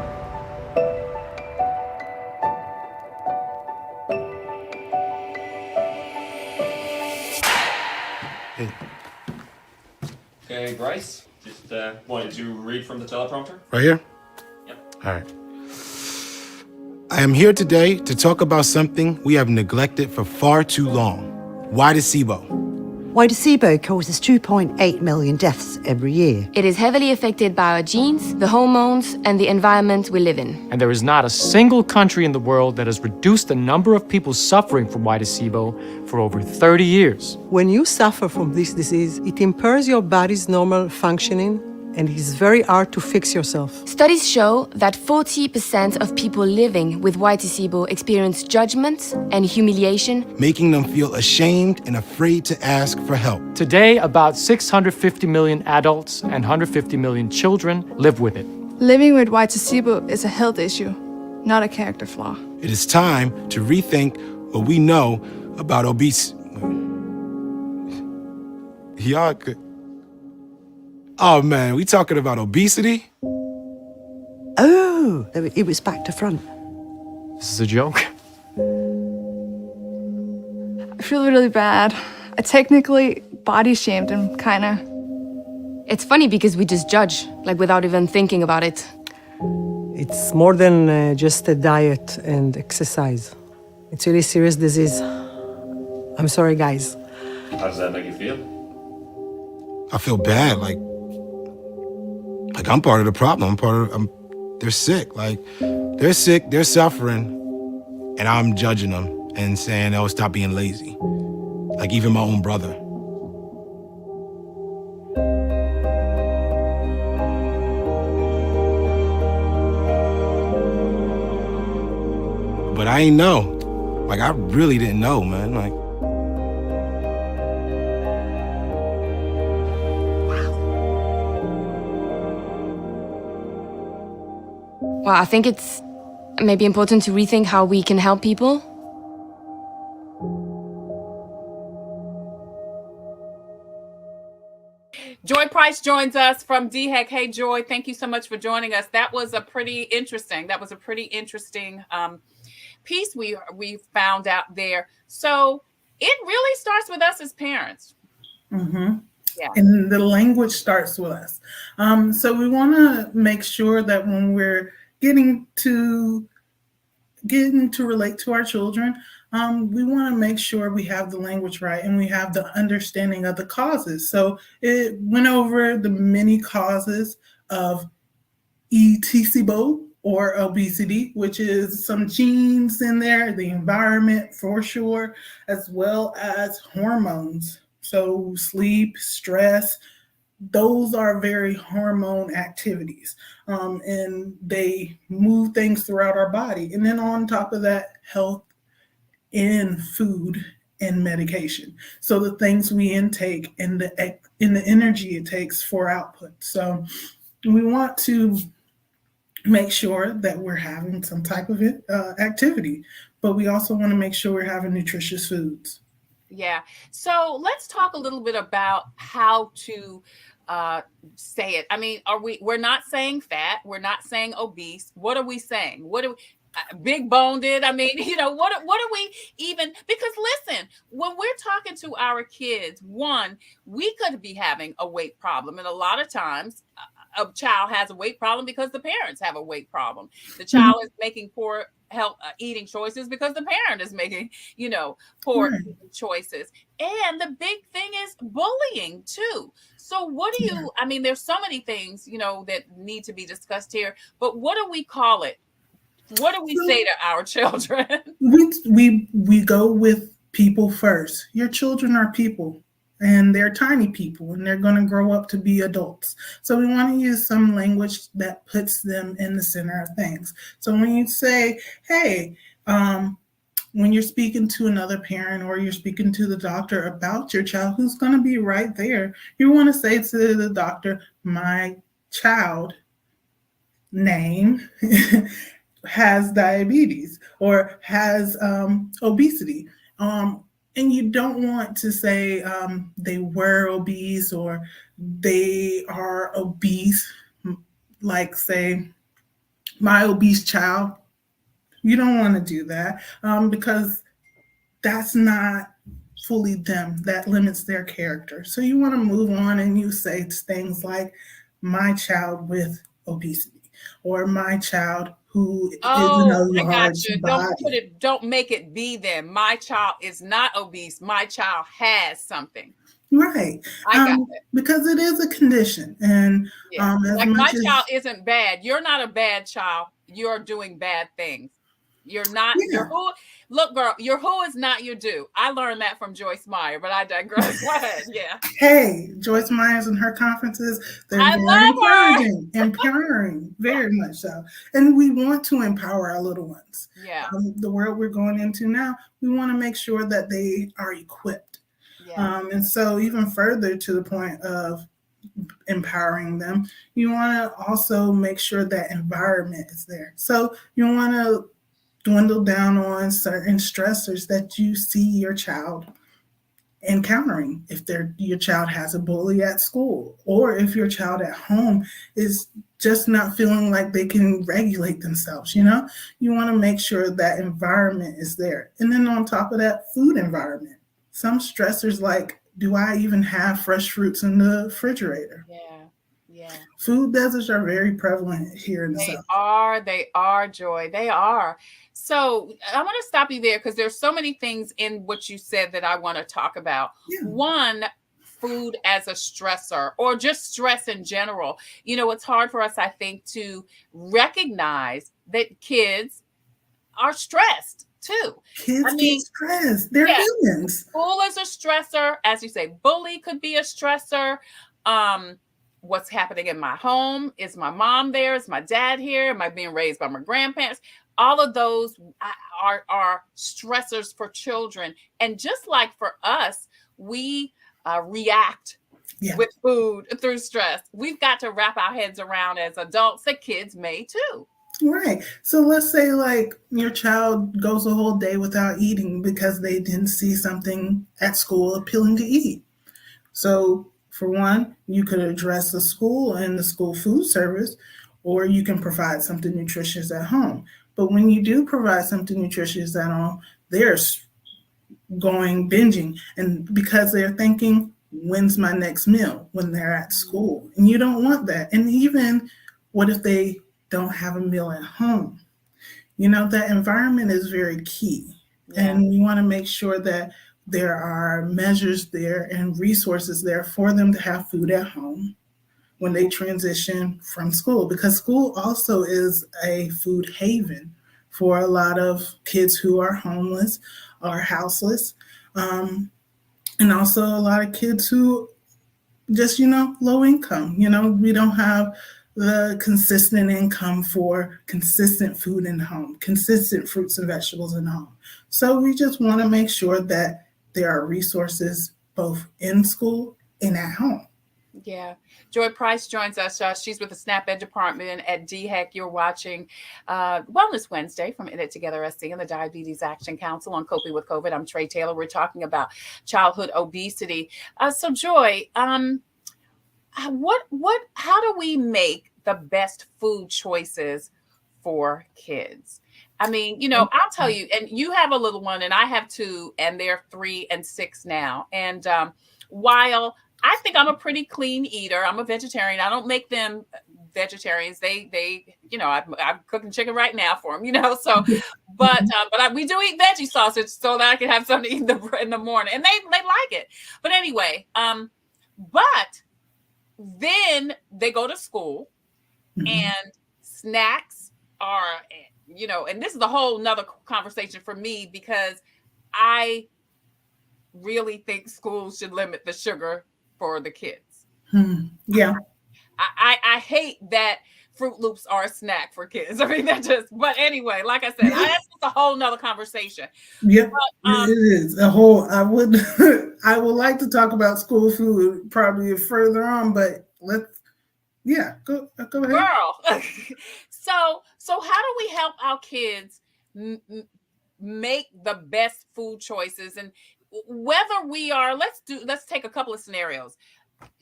Okay, Bryce, just wanted to read from the teleprompter. Right here? Yep. All right. I am here today to talk about something we have neglected for far too long. Why the SIBO? Why the SIBO causes 2.8 million deaths every year. It is heavily affected by our genes, the hormones, and the environment we live in. And there is not a single country in the world that has reduced the number of people suffering from white SIBO for over 30 years. When you suffer from this disease, it impairs your body's normal functioning, and it is very hard to fix yourself. Studies show that 40% of people living with white SIBO experience judgment and humiliation, making them feel ashamed and afraid to ask for help. Today, about 650 million adults and 150 million children live with it. Living with white SIBO is a health issue, not a character flaw. It is time to rethink what we know about obesity. Y'all could... Oh man, we talking about obesity? Oh, it was back to front. This is a joke. I feel really bad. I technically body shamed him, kinda. It's funny because we just judge, like without even thinking about it. It's more than just a diet and exercise. It's a really serious disease. I'm sorry, guys. How does that make you feel? I feel bad, like I'm part of the problem. They're sick, they're sick, they're suffering, and I'm judging them and saying, oh, stop being lazy. Like even my own brother. But I ain't know. I really didn't know, man. Well, I think it's maybe important to rethink how we can help people. Joy Price joins us from DHEC. Hey, Joy, thank you so much for joining us. That was a pretty interesting piece we found out there. So it really starts with us as parents. Mm-hmm. Yeah. And the language starts with us. So we want to make sure that when we're getting to relate to our children, we want to make sure we have the language right and we have the understanding of the causes. So it went over the many causes of ETCBO or obesity, which is some genes in there, the environment for sure, as well as hormones. So sleep, stress, those are very hormone activities, and they move things throughout our body. And then on top of that, health in food and medication. So the things we intake and the energy it takes for output. So we want to make sure that we're having some type of activity, but we also want to make sure we're having nutritious foods. Yeah. So let's talk a little bit about how to say it. I mean, we're not saying fat, we're not saying obese. What are we saying? Big boned? I mean, what are we even, because listen, when we're talking to our kids, one, we could be having a weight problem. And a lot of times a child has a weight problem because the parents have a weight problem. The child is making poor health eating choices because the parent is making, poor eating choices. And the big thing is bullying too. So what do you, I mean, there's so many things, that need to be discussed here, but what do we call it? What do we say to our children? We go with people first. Your children are people, and they're tiny people, and they're going to grow up to be adults. So we want to use some language that puts them in the center of things. So when you say, hey, when you're speaking to another parent or you're speaking to the doctor about your child who's going to be right there, you want to say to the doctor, my child name has diabetes or has obesity. And you don't want to say they were obese or they are obese, like say, my obese child. You don't want to do that because that's not fully them. That limits their character. So you want to move on and you say things like, my child with obesity or my child who is in a large body. Don't make it be them. My child is not obese. My child has something. Right. I got it. Because it is a condition. And like my child isn't bad. You're not a bad child. You're doing bad things. You're not your who. Look, girl, your who is not your do. I learned that from Joyce Meyer, but I digress. Go ahead. Yeah. Hey, Joyce Meyer's and her conferences, they're very encouraging, empowering, very much so. And we want to empower our little ones. Yeah. The world we're going into now, we want to make sure that they are equipped. Yeah. And so even further to the point of empowering them, you want to also make sure that environment is there. So you want to dwindle down on certain stressors that you see your child encountering. If your child has a bully at school, or if your child at home is just not feeling like they can regulate themselves, you want to make sure that environment is there. And then on top of that, food environment. Some stressors like, do I even have fresh fruits in the refrigerator? Yeah. Yeah. Food deserts are very prevalent here in the South. They are, Joy. They are. So I want to stop you there because there's so many things in what you said that I want to talk about. Yeah. One, food as a stressor or just stress in general. You know, it's hard for us, I think, to recognize that kids are stressed too. Kids get stressed. They're humans. School is a stressor. As you say, bully could be a stressor. What's happening in my home? Is my mom there? Is my dad here? Am I being raised by my grandparents? All of those are stressors for children. And just like for us, we react with food through stress. We've got to wrap our heads around as adults that kids may too. Right. So let's say like your child goes a whole day without eating because they didn't see something at school appealing to eat. So for one, you could address the school and the school food service, or you can provide something nutritious at home. But when you do provide something nutritious at home, they're going binging, and because they're thinking, when's my next meal when they're at school? And you don't want that. And even what if they don't have a meal at home? You know, that environment is very key. And you want to make sure that there are measures there and resources there for them to have food at home when they transition from school, because school also is a food haven for a lot of kids who are homeless or houseless, and also a lot of kids who just, low income. We don't have the consistent income for consistent food in home, consistent fruits and vegetables in home. So we just want to make sure that there are resources both in school and at home. Yeah. Joy Price joins us. She's with the Snap Ed Department at DHEC. You're watching Wellness Wednesday from In It Together SC and the Diabetes Action Council on Coping with COVID. I'm Tre Tailor. We're talking about childhood obesity. So Joy, how do we make the best food choices for kids? I mean, I'll tell you, and you have a little one and I have two, and they're 3 and 6 now. And while I think I'm a pretty clean eater, I'm a vegetarian. I don't make them vegetarians. They I'm cooking chicken right now for them, so, but we do eat veggie sausage so that I can have something to eat in the morning, and they like it. But anyway, but then they go to school and snacks are, and this is a whole nother conversation for me, because I really think schools should limit the sugar for the kids. Yeah. I hate that Fruit Loops are a snack for kids. I mean, but anyway, like I said, that's just a whole nother conversation. Yep, it is a whole, I would like to talk about school food probably further on, but go ahead. Girl. So how do we help our kids make the best food choices? And whether we are, let's take a couple of scenarios.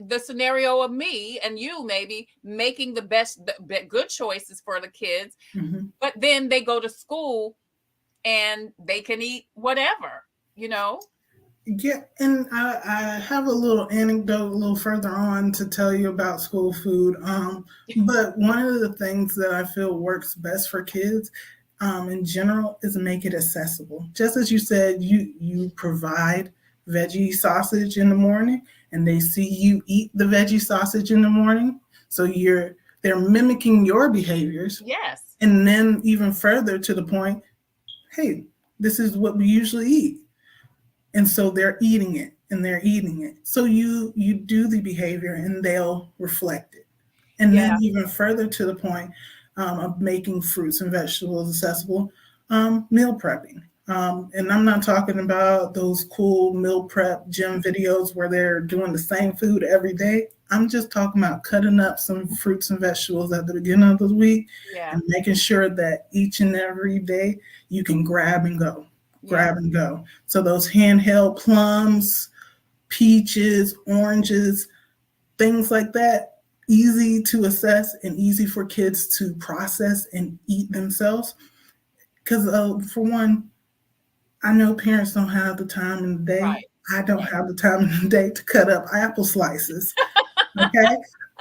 The scenario of me and you maybe making the good choices for the kids, but then they go to school and they can eat whatever, Yeah, and I have a little anecdote a little further on to tell you about school food. But one of the things that I feel works best for kids in general is make it accessible. Just as you said, you provide veggie sausage in the morning and they see you eat the veggie sausage in the morning. So they're mimicking your behaviors. Yes. And then even further to the point, hey, this is what we usually eat. And so they're eating it and they're eating it. So you do the behavior and they'll reflect it. And then even further to the point of making fruits and vegetables accessible, meal prepping. And I'm not talking about those cool meal prep gym videos where they're doing the same food every day. I'm just talking about cutting up some fruits and vegetables at the beginning of the week and making sure that each and every day you can grab and go. So those handheld plums, peaches, oranges, things like that, easy to assess and easy for kids to process and eat themselves. Because for one, I know parents don't have the time in the day. Right. I don't have the time in the day to cut up apple slices. Okay.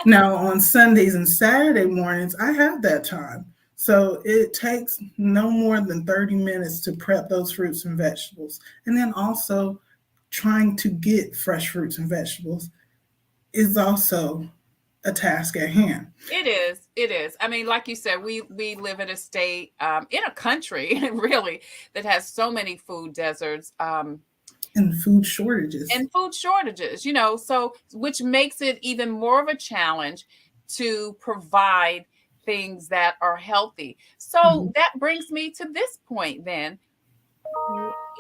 Now, on Sundays and Saturday mornings, I have that time. So it takes no more than 30 minutes to prep those fruits and vegetables. And then also trying to get fresh fruits and vegetables is also a task at hand. It is. It is. I mean, like you said, we live in a state, in a country, really, that has so many food deserts. And food shortages. So which makes it even more of a challenge to provide things that are healthy. So that brings me to this point then.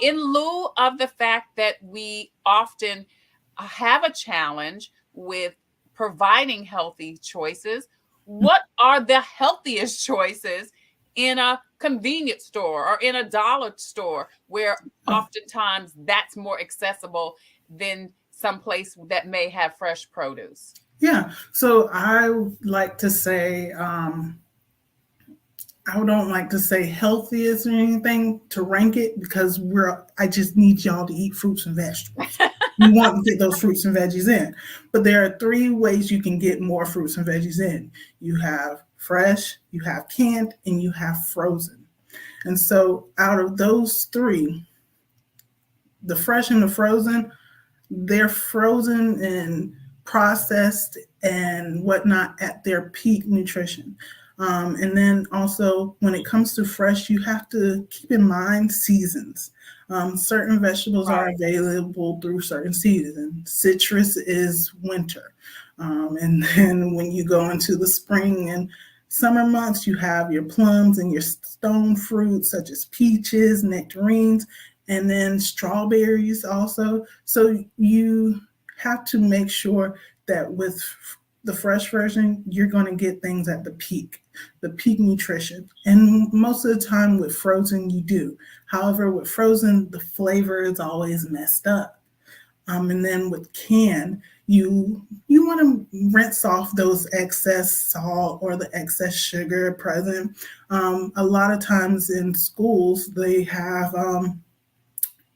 In lieu of the fact that we often have a challenge with providing healthy choices, what are the healthiest choices in a convenience store or in a dollar store, where oftentimes that's more accessible than someplace that may have fresh produce? Yeah. So I like to say, I don't like to say healthiest or anything to rank it, because I just need y'all to eat fruits and vegetables. You want to get those fruits and veggies in. But there are 3 ways you can get more fruits and veggies in. You have fresh, you have canned, and you have frozen. And so out of those 3, the fresh and the frozen, they're frozen and processed and whatnot at their peak nutrition. And then also when it comes to fresh, you have to keep in mind seasons. Certain vegetables are available through certain seasons. Citrus is winter. And then when you go into the spring and summer months, you have your plums and your stone fruits such as peaches, nectarines, and then strawberries also. So you have to make sure that with the fresh version, you're going to get things at the peak nutrition. And most of the time with frozen, you do. However, with frozen, the flavor is always messed up. And then with canned, you want to rinse off those excess salt or the excess sugar present. A lot of times in schools, they have,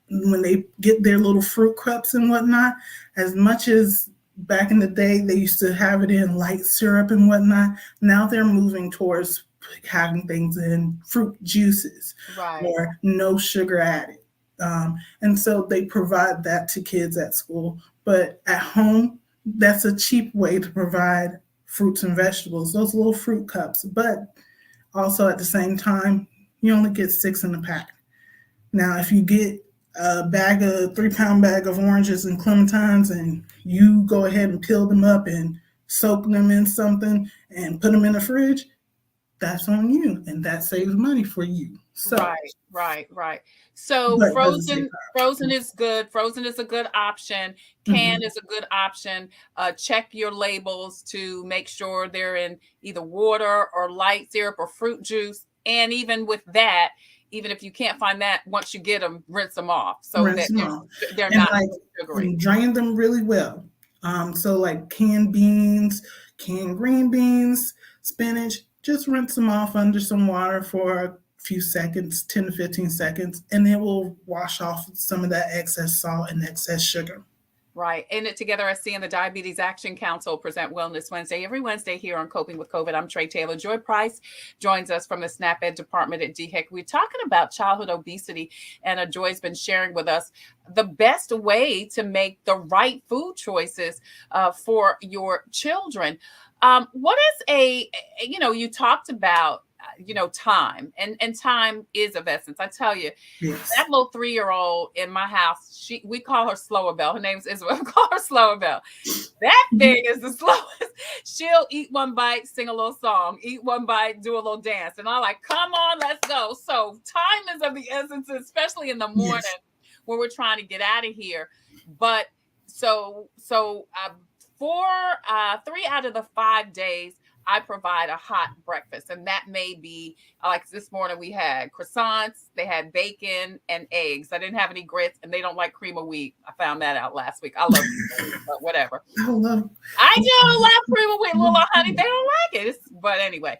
when they get their little fruit cups and whatnot, as much as back in the day, they used to have it in light syrup and whatnot. Now they're moving towards having things in fruit juices or no sugar added. And so they provide that to kids at school. But at home, that's a cheap way to provide fruits and vegetables, those little fruit cups. But also at the same time, you only get 6 in a pack. Now, if you get a 3-pound bag of oranges and clementines, and you go ahead and peel them up and soak them in something and put them in the fridge, that's on you, and that saves money for you. So, right. So frozen is good. Frozen is a good option. Canned is a good option. Check your labels to make sure they're in either water or light syrup or fruit juice. And even with that, even if you can't find that, once you get them, rinse them off so that they're not sugary. And drain them really well. So like canned beans, canned green beans, spinach, just rinse them off under some water for a few seconds, 10 to 15 seconds, and it will wash off some of that excess salt and excess sugar. Right. In It Together SC and the Diabetes Action Council present Wellness Wednesday every Wednesday here on Coping with COVID. I'm Tre Tailor. Joy Price joins us from the Snap Ed Department at DHEC. We're talking about childhood obesity, and Joy's been sharing with us the best way to make the right food choices for your children. What is you talked about time, and time is of essence. I tell you, that little 3-year-old in my house, we call her Slower Bell. Her name's Isabel. We call her Slower Bell. That thing is the slowest. She'll eat one bite, sing a little song, eat one bite, do a little dance. And I'm like, come on, let's go. So time is of the essence, especially in the morning when we're trying to get out of here. But so 3 out of the 5 days, I provide a hot breakfast, and that may be like this morning we had croissants, they had bacon and eggs. I didn't have any grits, and they don't like cream of wheat. I found that out last week. I love it, but whatever. I do love cream of wheat, little honey. They don't like it. But anyway,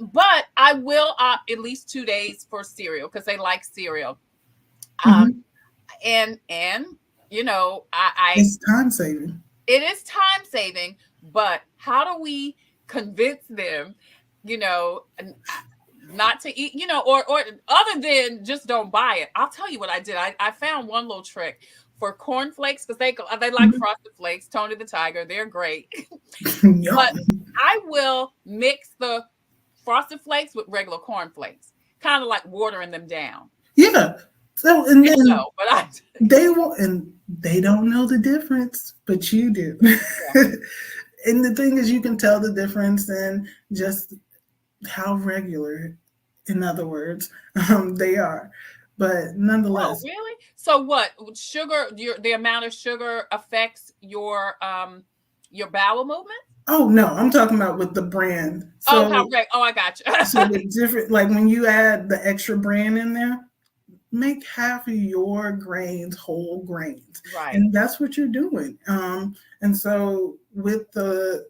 but I will opt at least 2 days for cereal because they like cereal. And it's time saving. It is time saving. but how do we convince them, not to eat, or other than just don't buy it? I'll tell you what I did. I found one little trick for cornflakes, because they like Frosted Flakes, Tony the Tiger. They're great. But I will mix the Frosted Flakes with regular cornflakes, kind of like watering them down. Yeah. So, and then but they will, and they don't know the difference, but you do. Yeah. And the thing is, you can tell the difference in just how regular, in other words, they are. But nonetheless. Oh, really? So what? Sugar, the amount of sugar affects your bowel movement? Oh no, I'm talking about with the brand. So, I got you. So the different, like when you add the extra bran in there, make half of your grains whole grains, right? And that's what you're doing. And so with the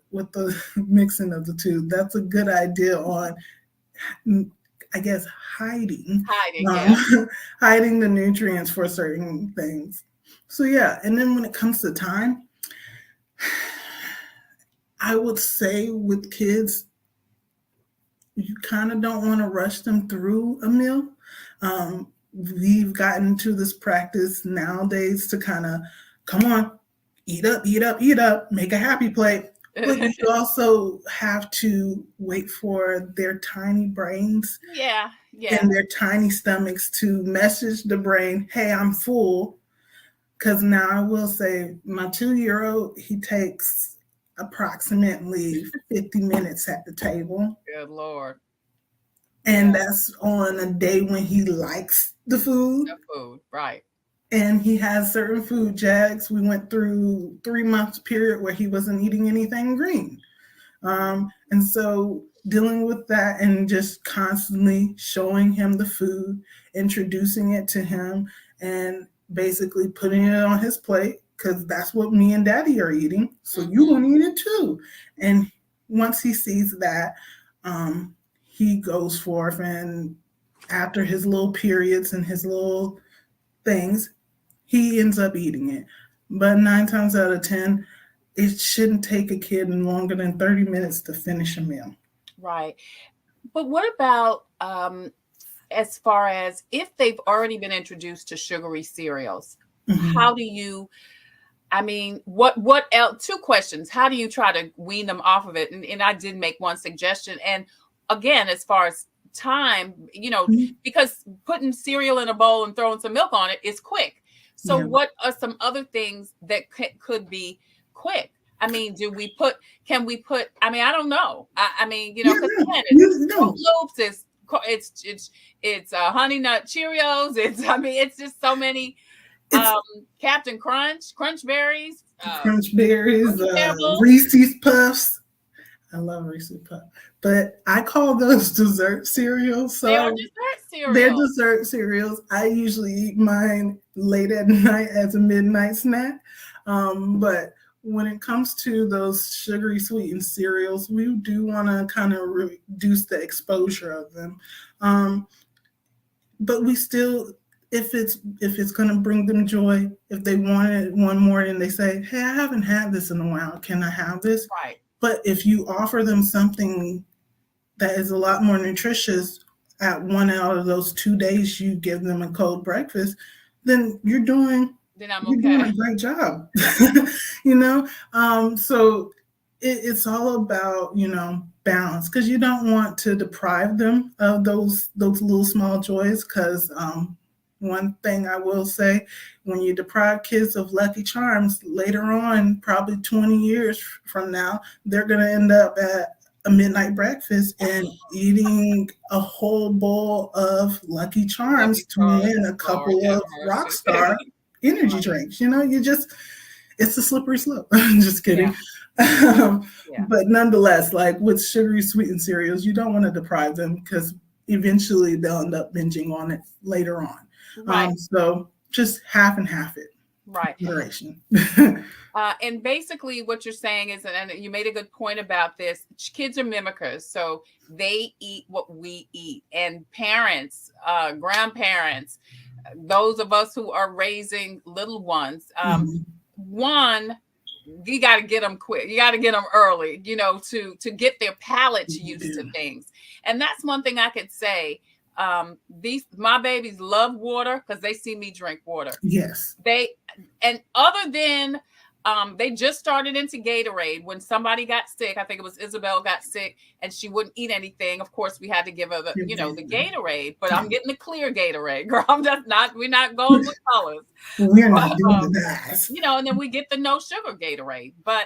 mixing of the two, that's a good idea on, I guess, hiding hiding the nutrients for certain things. So yeah, and then when it comes to time, I would say with kids, you kind of don't want to rush them through a meal. We've gotten to this practice nowadays to kind of, come on, eat up, make a happy plate. But you also have to wait for their tiny brains and their tiny stomachs to message the brain, hey, I'm full. Because now I will say my 2-year-old, he takes approximately 50 minutes at the table. Good Lord. And that's on a day when he likes the food. The food, right. And he has certain food jags. We went through 3 months period where he wasn't eating anything green. And so dealing with that and just constantly showing him the food, introducing it to him, and basically putting it on his plate, because that's what me and daddy are eating. So you want to eat it too. And once he sees that, he goes forth, and after his little periods and his little things, he ends up eating it. But 9 times out of 10, it shouldn't take a kid longer than 30 minutes to finish a meal. Right. But what about as far as if they've already been introduced to sugary cereals? Mm-hmm. How do you, what else? 2 questions. How do you try to wean them off of it? And I did make one suggestion. And again, as far as time, because putting cereal in a bowl and throwing some milk on it is quick. So what are some other things that could be quick? Can we put, I don't know. Because again, it's Fruit Loops, it's Honey Nut Cheerios. It's just so many, Captain Crunch Berries, Reese's Puffs. I love Reese's Puffs, but I call those dessert cereals. So they are dessert cereals. They're dessert cereals. I usually eat mine late at night as a midnight snack. But when it comes to those sugary sweetened cereals, we do want to kind of reduce the exposure of them. But we still, if it's going to bring them joy, if they want it one morning, they say, hey, I haven't had this in a while. Can I have this? Right. But if you offer them something that is a lot more nutritious at 1 out of those 2 days you give them a cold breakfast, then you're doing a great job. So it's all about, balance, because you don't want to deprive them of those little small joys, because one thing I will say, when you deprive kids of Lucky Charms, later on, probably 20 years from now, they're going to end up at a midnight breakfast and eating a whole bowl of Lucky Charms to win a couple of Rockstar energy drinks. It's a slippery slope. I'm just kidding. But nonetheless, like with sugary sweetened cereals, you don't want to deprive them, because eventually they'll end up binging on it later on. Right. So just half and half it. Right. And basically what you're saying is, and you made a good point about this, kids are mimickers. So they eat what we eat. And parents, grandparents, those of us who are raising little ones, one, you got to get them quick. You got to get them early, you know, to get their palates used to things. And that's one thing I could say. My babies love water because they see me drink water. Yes. Other than they just started into Gatorade when somebody got sick. I think it was Isabel got sick and she wouldn't eat anything. Of course, we had to give her the Gatorade, but I'm getting the clear Gatorade, girl. We're not going with colors. We're not doing that. You know, and then we get the no sugar Gatorade. But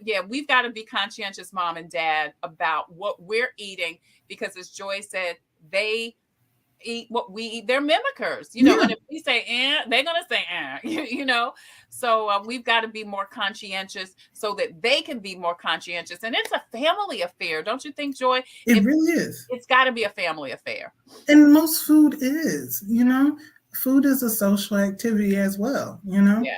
yeah, we've got to be conscientious, mom and dad, about what we're eating, because as Joy said, they eat what we eat. They're mimickers, you know, and if we say they're gonna say you know. So we've got to be more conscientious so that they can be more conscientious. And it's a family affair, don't you think, Joy? It really is. It's got to be a family affair. And most food is, you know, food is a social activity as well, you know. Yeah.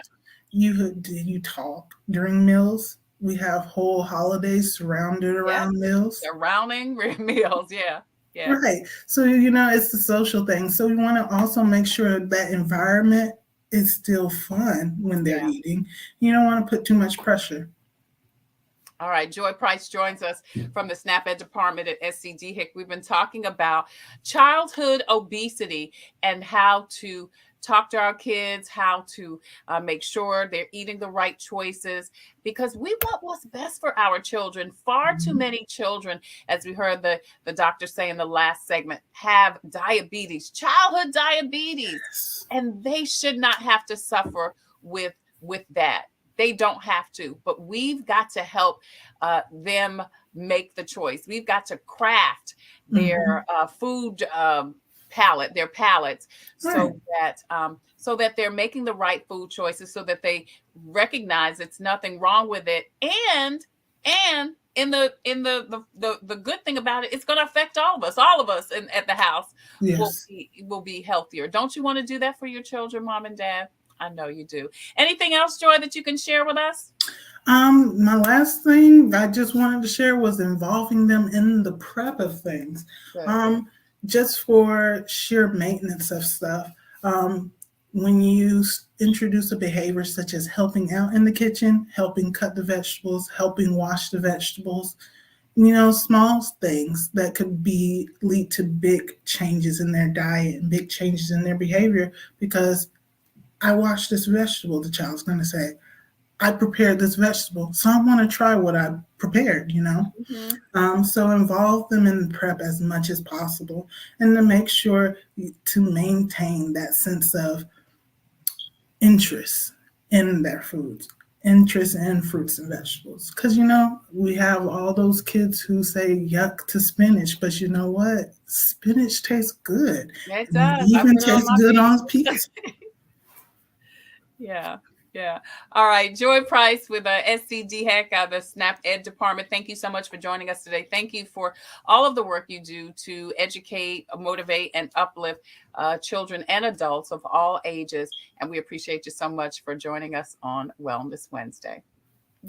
You talk during meals. We have whole holidays surrounded around meals. Surrounding meals, yeah. Yeah. Right. So, you know, it's a social thing. So we want to also make sure that environment is still fun when they're eating. You don't want to put too much pressure. All right. Joy Price joins us from the Snap Ed Department at DHEC. We've been talking about childhood obesity and how to talk to our kids, how to make sure they're eating the right choices, because we want what's best for our children. Far too many children, as we heard the doctor say in the last segment, have diabetes, childhood diabetes, and they should not have to suffer with that. They don't have to, but we've got to help them make the choice. We've got to craft their food their palates, so that they're making the right food choices, so that they recognize it's nothing wrong with it, and in the good thing about it, it's going to affect all of us at the house. Will be healthier. Don't you want to do that for your children, mom and dad? I know you do. Anything else, Joy, that you can share with us? My last thing I just wanted to share was involving them in the prep of things. Just for sheer maintenance of stuff. When you introduce a behavior such as helping out in the kitchen, helping cut the vegetables, helping wash the vegetables, you know, small things that could lead to big changes in their diet and big changes in their behavior. Because I washed this vegetable, the child's going to say, I prepared this vegetable, so I want to try what I prepared, you know. So involve them in prep as much as possible, and to make sure to maintain that sense of interest in their foods, interest in fruits and vegetables. Because, you know, we have all those kids who say yuck to spinach, but you know what? Spinach tastes good. It does. It even tastes good on pizza. Yeah. Yeah. All right. Joy Price with DHEC, the Snap Ed Department. Thank you so much for joining us today. Thank you for all of the work you do to educate, motivate, and uplift children and adults of all ages. And we appreciate you so much for joining us on Wellness Wednesday.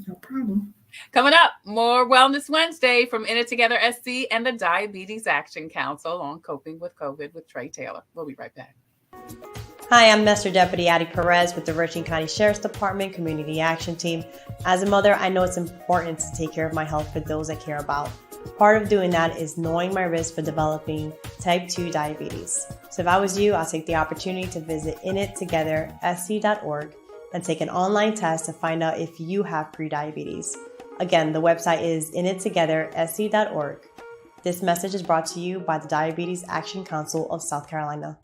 No problem. Coming up, more Wellness Wednesday from In It Together SC and the Diabetes Action Council on Coping with COVID with Tre Tailor. We'll be right back. Hi, I'm Master Deputy Addie Perez with the Richland County Sheriff's Department Community Action Team. As a mother, I know it's important to take care of my health for those I care about. Part of doing that is knowing my risk for developing type 2 diabetes. So if I was you, I'll take the opportunity to visit inittogethersc.org and take an online test to find out if you have prediabetes. Again, the website is inittogethersc.org. This message is brought to you by the Diabetes Action Council of South Carolina.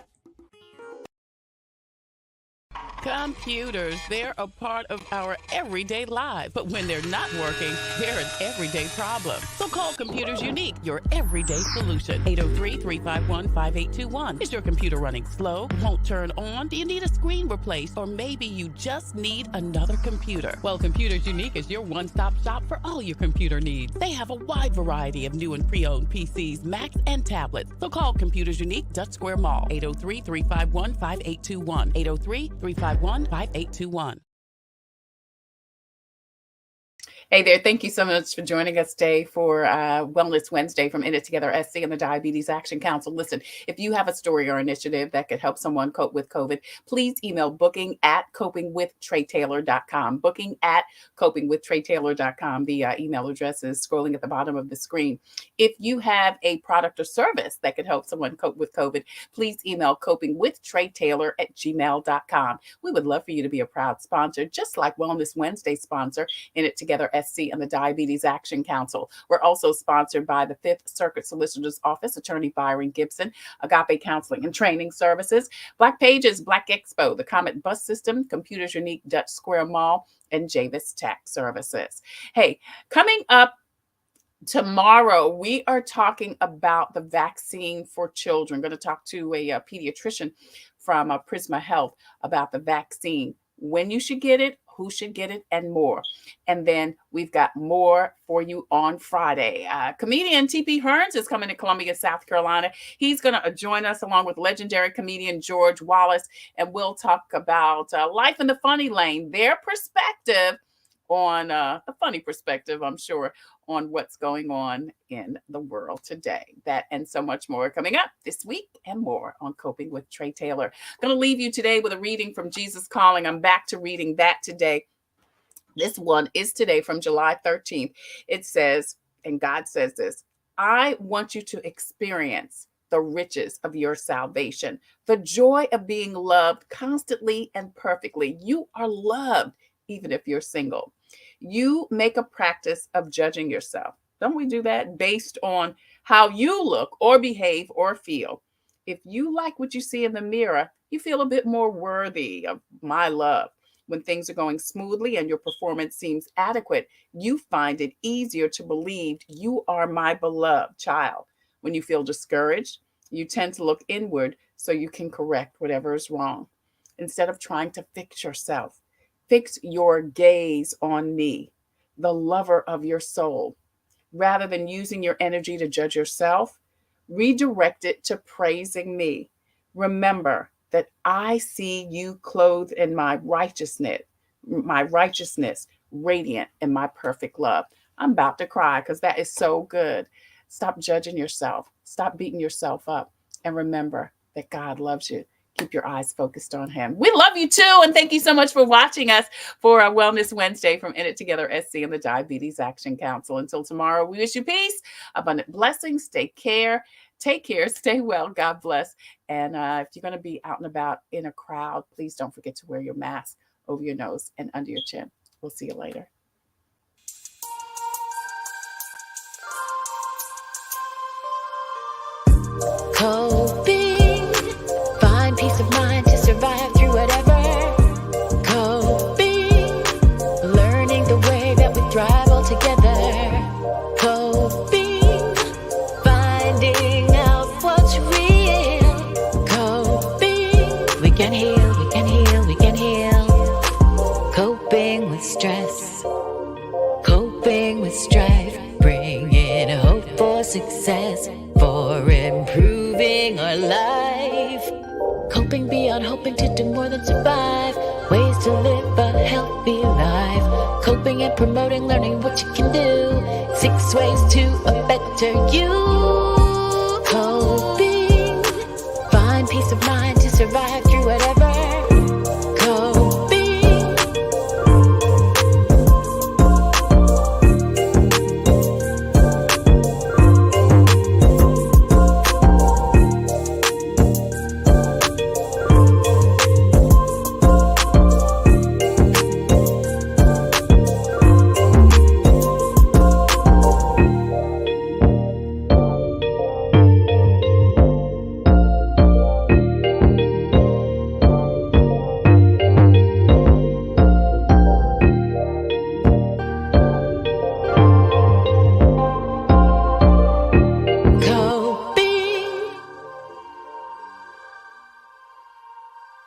Computers, they're a part of our everyday lives, but when they're not working, they're an everyday problem. So call Computers Unique, your everyday solution. 803-351-5821. Is your computer running slow, won't turn on? Do you need a screen replaced? Or maybe you just need another computer? Well, Computers Unique is your one-stop shop for all your computer needs. They have a wide variety of new and pre-owned PCs, Macs, and tablets. So call Computers Unique, Dutch Square Mall. 803-351-5821. 803-351-5821. Hey there. Thank you so much for joining us today for Wellness Wednesday from In It Together SC and the Diabetes Action Council. Listen, if you have a story or initiative that could help someone cope with COVID, please email booking@copingwithtretatailor.com. Booking@copingwithtretatailor.com. The email address is scrolling at the bottom of the screen. If you have a product or service that could help someone cope with COVID, please email copingwithtretatailor@gmail.com. We would love for you to be a proud sponsor, just like Wellness Wednesday sponsor In It Together SC and the Diabetes Action Council. We're also sponsored by the 5th Circuit Solicitor's Office, Attorney Byron Gibson, Agape Counseling and Training Services, Black Pages, Black Expo, the Comet Bus System, Computers Unique Dutch Square Mall, and Javis Tax Services. Hey, coming up tomorrow, we are talking about the vaccine for children. I'm going to talk to a pediatrician from Prisma Health about the vaccine, when you should get it, who should get it, and more. And then we've got more for you on Friday. Comedian T.P. Hearns is coming to Columbia, South Carolina. He's going to join us along with legendary comedian George Wallace, and we'll talk about life in the funny lane, their perspective on a funny perspective, I'm sure, on what's going on in the world today. That and so much more coming up this week and more on Coping with Tre Tailor. I'm going to leave you today with a reading from Jesus Calling. I'm back to reading that today. This one is today from July 13th. It says, and God says this, I want you to experience the riches of your salvation, the joy of being loved constantly and perfectly. You are loved even if you're single. You make a practice of judging yourself. Don't we do that based on how you look or behave or feel? If you like what you see in the mirror, you feel a bit more worthy of my love. When things are going smoothly and your performance seems adequate, you find it easier to believe you are my beloved child. When you feel discouraged, you tend to look inward so you can correct whatever is wrong. Instead of trying to fix yourself, fix your gaze on me, the lover of your soul. Rather than using your energy to judge yourself, redirect it to praising me. Remember that I see you clothed in my righteousness radiant in my perfect love. I'm about to cry because that is so good. Stop judging yourself. Stop beating yourself up. And remember that God loves you. Keep your eyes focused on him. We love you too. And thank you so much for watching us for our Wellness Wednesday from In It Together SC and the Diabetes Action Council. Until tomorrow, we wish you peace, abundant blessings. Take care, stay well. God bless. And if you're going to be out and about in a crowd, please don't forget to wear your mask over your nose and under your chin. We'll see you later. Peace of mind to survive through whatever. Coping, learning the way that we thrive all together. Coping, finding out what's real. Coping, we can heal, we can heal, we can heal. Coping with stress, coping with strife, bringing hope for success, for improving our life. Coping beyond hoping to do more than survive. Ways to live a healthy life. Coping and promoting, learning what you can do. 6 ways to a better you. Coping, find peace of mind to survive through whatever.